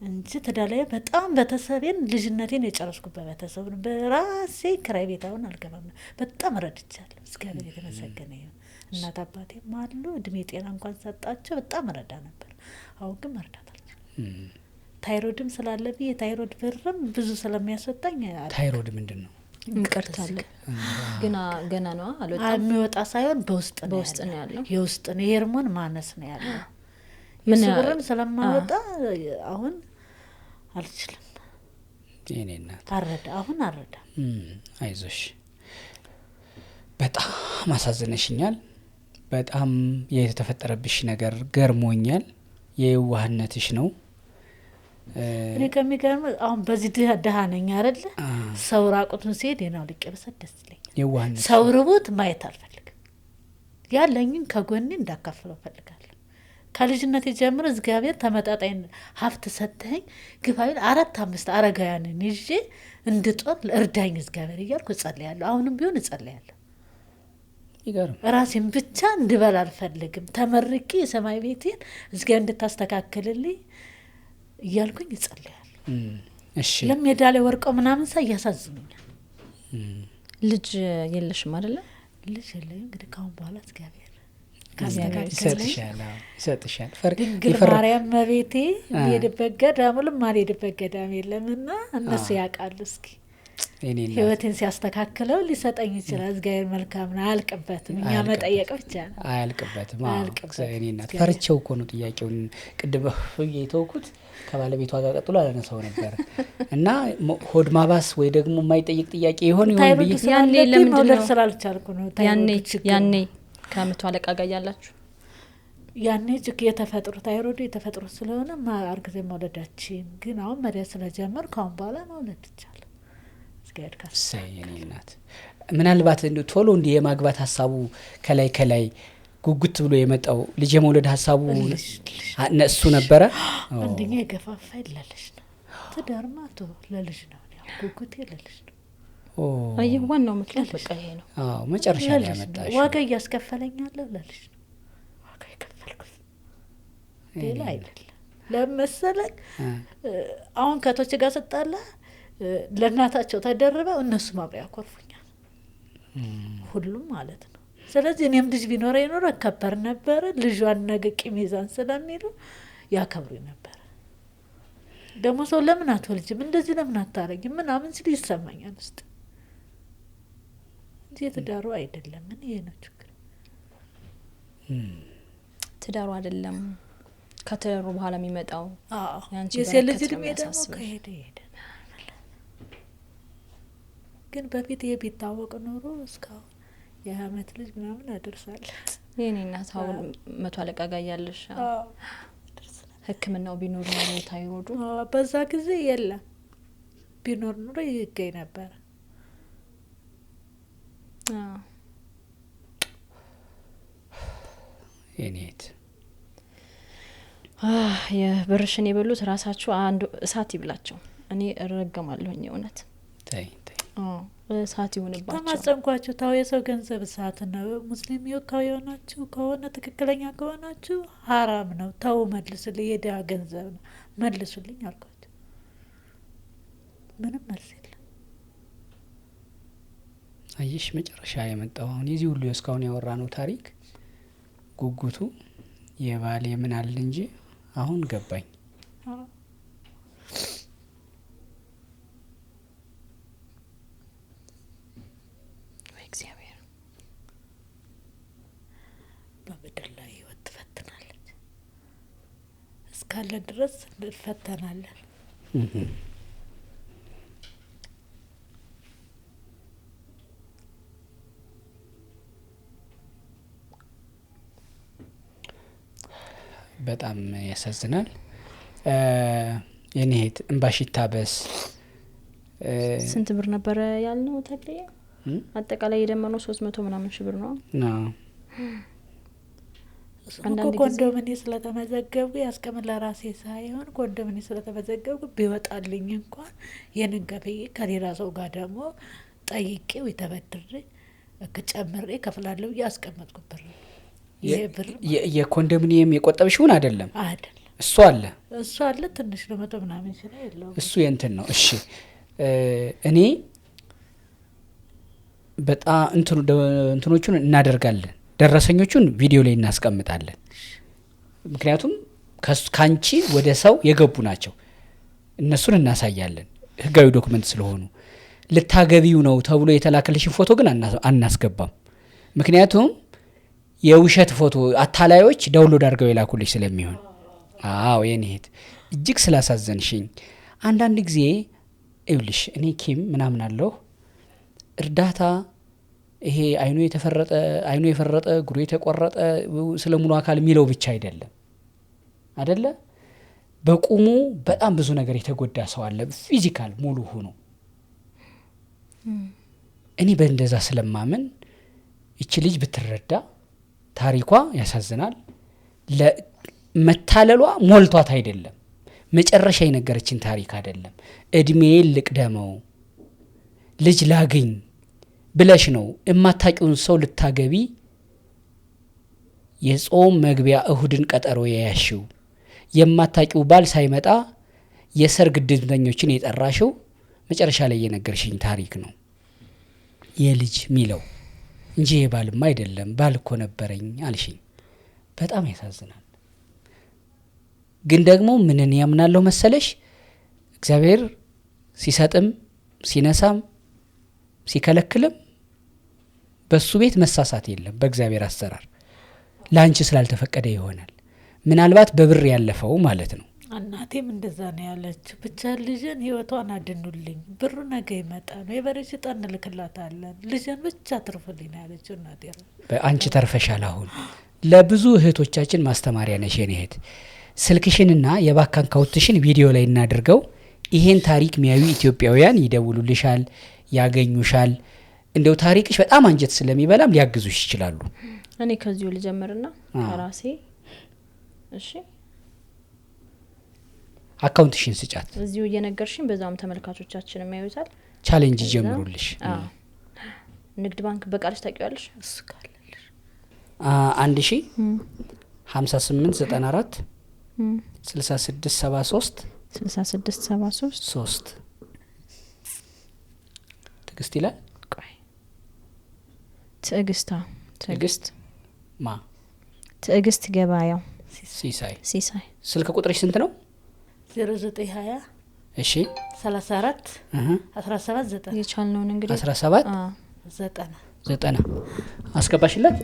እንጂ ትዳር ላይ በጣም ቤተሰቤን ልጅነቴን የጨረስኩበት ቤተሰብ በራሴ ክራይ ቤት አሁን አልገባም። በጣም ረድቻለሁ። እግዚአብሔር የተመሰገነ ይሁን። እናት አባቴም አሉ እድሜ ጤና እንኳን ሰጣቸው። በጣም ረዳ ነበር። አሁን ግን መርዳት አልችልም። ታይሮድም ስላለብኝ የታይሮድ ብርም ብዙ ስለሚያስወጣኝ። ታይሮድ ምንድን ነው? እንቀርታለ ገና ነው አልወጣም። የሚወጣ ሳይሆን በውስጥ ነው ያለው። የውስጥ ነው የሆርሞን ማነስ ነው ያለው። ምን ብርም ስለማወጣ አሁን አልችልም። እኔናት አሁን አረዳ። አይዞሽ። በጣም አሳዝነሽኛል። በጣም የተፈጠረብሽ ነገር ገርሞኛል። የዋህነትሽ ነው። እኔ ከሚገርም አሁን በዚህ ድሃ ነኝ አይደለ ሰው ራቁቱን ሲሄድ የናው ሊቀበሰት ደስ ይለኛል የዋህነት ሰው ርቦት ማየት አልፈልግም ያለኝን ከጎኔ እንዳካፍለው ፈልጋለሁ ከልጅነት ጀምሮ እግዚአብሔር ተመጣጣኝ ሀብት ሰጠኝ ግፋይል 4-5 አረጋውያንን ይዤ እንድጦር እርዳኝ እግዚአብሔር እያልኩ ጸልያለሁ አሁንም ቢሆን ጸልያለሁ ይገርም ራሴን ብቻ እንድበላ አልፈልግም ተመርቄ የሰማይ ቤቴን እግዚአብሔር እንድታስተካክልልኝ እያልኩኝ ጸልያለሁ እሺ ለሜዳ ላይ ወርቀው ምናምን ያሳዝኑኛል ልጅ የለሽም አይደለ ልጅ የለኝም እንግዲህ ካሁን በኋላ እግዚአብሔር ይሰጥሻል ድንግል ማርያም መቤቴ የሄድበት ገዳሙልም አልሄድበት ገዳም የለምና እነሱ ያውቃሉ እስኪ ህይወቴን ሲያስተካክለው ሊሰጠኝ ይችላል እግዚአብሔር መልካም ነው አያልቅበትም እኛ መጠየቅ ብቻ ነው አያልቅበትም እኔ እናት ፈርቼው እኮ ነው ጥያቄውን ቅድም የተውኩት ከባለቤቷ ጋር ቀጥሎ አላነሳው ነበር እና ሆድ ማባስ ወይ ደግሞ የማይጠይቅ ጥያቄ ይሆን ብዬ ያኔ ለምን ስላልቻልኩ ነው ያኔ ከአመቱ አለቃ ጋር ያላችሁ ያኔ ጅክ ታይሮይድ የተፈጥሮ ስለሆነ አርግዜ መውለዳችን ግን አሁን መሪያ ስለጀመርኩ አሁን በኋላ መውለድ ይቻላል ሰይኔናት ምናልባት ቶሎ እንዲህ የማግባት ሀሳቡ ከላይ ጉጉት ብሎ የመጣው ልጅ የመውለድ ሀሳቡ እሱ ነበረ አንደኛ የገፋፋ ይላለሽ ነው ተዳርማቶ ለልጅ ነው ጉጉት ይላለሽ ነው አይ ዋናው ምክንያት በቃ ይሄ ነው መጨረሻ ላይ ያመጣሽ ዋጋ ያስከፈለኛለሁ ለልጅ ነው ዋጋ ይከፈልኩት ሌላ አይደለም ለምሳሌ አሁን ከቶች ጋር ሰጣላ ለናታቸው ተደረበው እነሱ ማብሪያ ኮርፉኛል ሁሉም ማለት ነው ስለዚህ እኔም ልጅ ቢኖረኝ ኖሮ ከበር ነበር ልጇን ነገቂ ሚዛን ስለሚሉ ያከብሩ ነበር ደሞ ሰው ለምን አትወልጅም እንደዚህ ለምን አታረጊም ምናምን ሲል ይሰማኛል ውስጥ ትዳሩ አይደለም ምን ይሄ ነው ችግር ትዳሩ አይደለም ከተሩ በኋላ የሚመጣው ያንቺ የሴልጅ ድሜ ደግሞ ከሄደ ግን በፊት የቢታወቅ ኖሮ እስካሁን የአመት ልጅ ምናምን አደርሳለሁ የኔ እናት አሁን መቶ አለቃ ጋር ያለሽ ህክምናው ቢኖር ነው ታይሮዱ በዛ ጊዜ የለም ቢኖር ኖሮ ይገኝ ነበር የኔት የብርሽን የበሉት ራሳቸው አንዱ እሳት ይብላቸው እኔ እረገማለሁኝ እውነት ታይ እሳት ይሁንባቸው ተማጸንኳችሁ ታው የሰው ገንዘብ እሳት ነው ሙስሊም ይወካው የሆናችሁ ከሆነ ትክክለኛ ከሆናችሁ ሐራም ነው ታው መልስልኝ የዳ ገንዘብ ነው መልሱልኝ አልኳቸው ምንም መልስ የለም አይሽ መጨረሻ የመጣው አሁን የዚህ ሁሉ እስካሁን ያወራነው ታሪክ ጉጉቱ የባሌ ምን አለ እንጂ አሁን ገባኝ እግዚአብሔር በምድር ላይ ህይወት ትፈትናለች እስካለ ድረስ እንፈተናለን በጣም ያሳዝናል የኔት እንባሽታ በስ ስንት ብር ነበር ያልነው ተቀየ አጠቃላይ የደመነው 300 ምናምን ሺህ ብር ነው አንዳንድ ኮንዶሚኒ ስለተመዘገቡ ያስቀምጥ ለራሴ ሳይሆን ኮንዶሚኒ ስለተመዘገቡ ቢወጣልኝ እንኳን የነገበይ ከሌላ ሰው ጋር ደግሞ ጠይቄው የተበድሬ ከጨምሬ ከፍላለሁ ያስቀመጥኩት ብር የኮንዶሚኒየም የቆጠብሽውን አይደለም እሱ አለ ትንሽ ነው 100 ምናምን ሺህ ነው ያለው እሱ የእንትን ነው እሺ እኔ በጣም እንትኖቹን እናደርጋለን ደረሰኞቹን ቪዲዮ ላይ እናስቀምጣለን ምክንያቱም ካንቺ ወደ ሰው የገቡ ናቸው እነሱን እናሳያለን ህጋዊ ዶክመንት ስለሆኑ ልታገቢው ነው ተብሎ የተላከልሽን ፎቶ ግን አናስገባም ምክንያቱም የውሸት ፎቶ አታላዮች ዳውንሎድ አድርገው የላኩልሽ ስለሚሆን የኔት እጅግ ስላሳዘንሽኝ አንዳንድ ጊዜ ይውልሽ እኔ ኪም ምናምን አለው እርዳታ ይሄ አይኑ የፈረጠ እግሩ የተቆረጠ ስለሙሉ አካል የሚለው ብቻ አይደለም በቁሙ በጣም ብዙ ነገር የተጎዳ ሰው አለ ፊዚካል ሙሉ ሆኖ። እኔ በእንደዛ ስለማምን እቺ ልጅ ብትረዳ ታሪኳ ያሳዝናል። ለመታለሏ ሞልቷት አይደለም መጨረሻ የነገረችን ታሪክ አይደለም። እድሜዬን ልቅደመው ልጅ ላግኝ ብለሽ ነው እማታቂውን ሰው ልታገቢ የጾም መግቢያ እሁድን ቀጠሮ ያያሽው። የማታቂው ባል ሳይመጣ የሰርግ ድምተኞችን የጠራሽው መጨረሻ ላይ የነገርሽኝ ታሪክ ነው የልጅ ሚለው እንጂ የባልማ አይደለም። ባል እኮ ነበረኝ አልሽኝ። በጣም ያሳዝናል። ግን ደግሞ ምንን ያምናለሁ መሰለሽ እግዚአብሔር ሲሰጥም ሲነሳም ሲከለክልም በሱ ቤት መሳሳት የለም። በእግዚአብሔር አሰራር ላንቺ ስላልተፈቀደ ይሆናል። ምናልባት በብር ያለፈው ማለት ነው። እናቴም እንደዛ ነው ያለችው። ብቻ ልጅን ህይወቷን አድኑልኝ፣ ብሩ ነገ ይመጣ ነው፣ የበሬ ሽጣ እንልክላታለን፣ ልጅን ብቻ ትርፉልኝ ነው ያለችው እናቴ። አንቺ ተርፈሻል። አሁን ለብዙ እህቶቻችን ማስተማሪያ ነሽ የኔ እህት። ስልክሽንና የባንክ አካውንትሽን ቪዲዮ ላይ እናድርገው። ይሄን ታሪክ የሚያዩ ኢትዮጵያውያን ይደውሉልሻል፣ ያገኙሻል። እንደው ታሪክሽ በጣም አንጀት ስለሚበላም ሊያግዙሽ ይችላሉ። እኔ ከዚሁ ልጀምርና ከራሴ እሺ አካውንትሽን ስጫት። እዚሁ እየነገርሽኝ በዛውም ተመልካቾቻችን የሚያዩታል። ቻሌንጅ ጀምሩልሽ። ንግድ ባንክ በቃልሽ ታውቂዋለሽ? እሱ ካለልሽ 105894 6673 6673 ትግስት ይላል። ቆይ ትዕግስት ማ ትዕግስት ገበያው ሲሳይ። ስልክ ቁጥርሽ ስንት ነው? 0920 እሺ 34 17 9 የቻልነውን እንግዲህ 17 90 አስገባሽለት።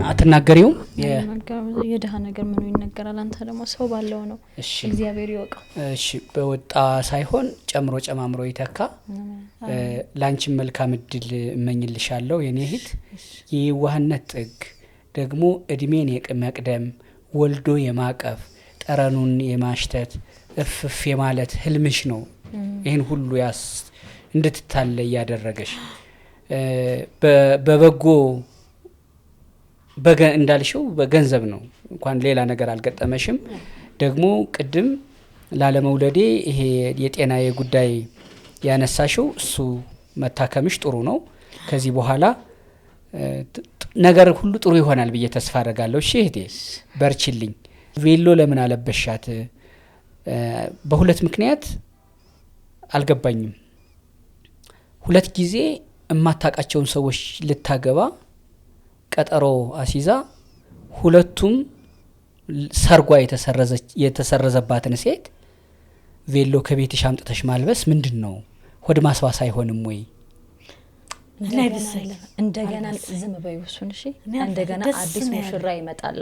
አትናገሪውም? የደሃ ነገር ምኑ ይነገራል? አንተ ደግሞ ሰው ባለው ነው። እሺ እግዚአብሔር ይወቀው። እሺ በወጣ ሳይሆን ጨምሮ ጨማምሮ ይተካ። ላንቺም መልካም እድል እመኝልሻለሁ የኔ እህት። የዋህነት ጥግ ደግሞ እድሜን የመቅደም ወልዶ የማቀፍ ጠረኑን የማሽተት እፍፍ የማለት ህልምሽ ነው ይህን ሁሉ እንድትታለይ ያደረገሽ። በበጎ እንዳልሽው በገንዘብ ነው እንኳን ሌላ ነገር አልገጠመሽም። ደግሞ ቅድም ላለመውለዴ ይሄ የጤና ጉዳይ ያነሳሽው እሱ መታከምሽ ጥሩ ነው። ከዚህ በኋላ ነገር ሁሉ ጥሩ ይሆናል ብዬ ተስፋ አደርጋለሁ። እሺ እህቴ በርቺልኝ። ቬሎ ለምን አለበሻት? በሁለት ምክንያት አልገባኝም። ሁለት ጊዜ እማታቃቸውን ሰዎች ልታገባ ቀጠሮ አሲዛ ሁለቱም ሰርጓ የተሰረዘባትን ሴት ቬሎ ከቤትሽ አምጥተሽ ማልበስ ምንድነው? ሆድ ማስባስ አይሆንም ወይ? እንደገና ዝም በይውሱን። እሺ እንደገና አዲስ ሙሽራ ይመጣል።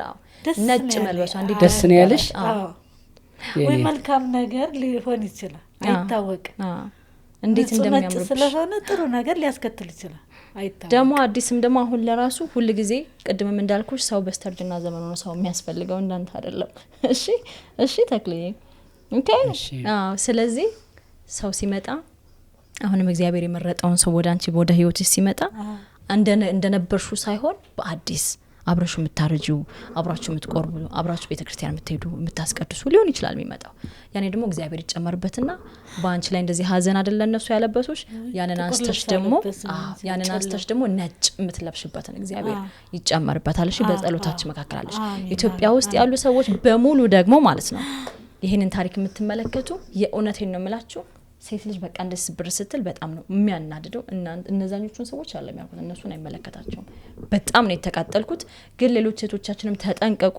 ነጭ መልበሷ እንዴት ደስ ነው ያለሽ? ወይ መልካም ነገር ሊሆን ይችላል አይታወቅም። እንዴት እንደሚያምር ስለሆነ ጥሩ ነገር ሊያስከትል ይችላል አይታወቅም። ደግሞ አዲስም ደግሞ አሁን ለራሱ ሁሉ ጊዜ ቅድምም እንዳልኩሽ ሰው በስተርጅና ዘመኑ ነው ሰው የሚያስፈልገው እንዳንተ አይደለም። እሺ ተክልዬ ኦኬ። ስለዚህ ሰው ሲመጣ አሁንም እግዚአብሔር የመረጠውን ሰው ወደ አንቺ ወደ ህይወትሽ ሲመጣ እንደነበርሹ ሳይሆን በአዲስ አብራሹ የምታረጂው አብራችሁ የምትቆርቡ አብራችሁ ቤተክርስቲያን የምትሄዱ የምታስቀድሱ ሊሆን ይችላል የሚመጣው። ያኔ ደግሞ እግዚአብሔር ይጨመርበትና በአንቺ ላይ እንደዚህ ሀዘን አይደለ እነሱ ያለበሱሽ ያንን አንስተሽ ደግሞ ነጭ የምትለብሽበትን እግዚአብሔር ይጨመርበታል። እሺ በጸሎታችን መካከል አለሽ። ኢትዮጵያ ውስጥ ያሉ ሰዎች በሙሉ ደግሞ ማለት ነው ይሄንን ታሪክ የምትመለከቱ የእውነቴን ነው የምላችሁ ሴት ልጅ በቃ እንደዚህ ብር ስትል በጣም ነው የሚያናድደው። እነዛኞቹን ሰዎች አለ የሚያውቁት እነሱን አይመለከታቸውም። በጣም ነው የተቃጠልኩት። ግን ሌሎች ሴቶቻችንም ተጠንቀቁ።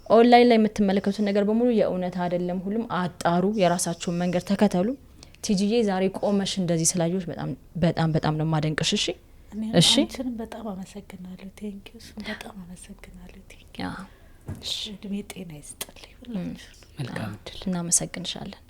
ኦንላይን ላይ የምትመለከቱት ነገር በሙሉ የእውነት አይደለም። ሁሉም አጣሩ፣ የራሳችሁን መንገድ ተከተሉ። ቲጂዬ ዛሬ ቆመሽ እንደዚህ ስላየሁሽ በጣም ነው ማደንቅሽ። እሺ አንቺንም በጣም አመሰግናለሁ። ቴንክ ዩ በጣም አመሰግናለሁ። ቴንክ ዩ እድሜ ጤና ይስጥልኝ። መልካም እድል። እናመሰግንሻለን።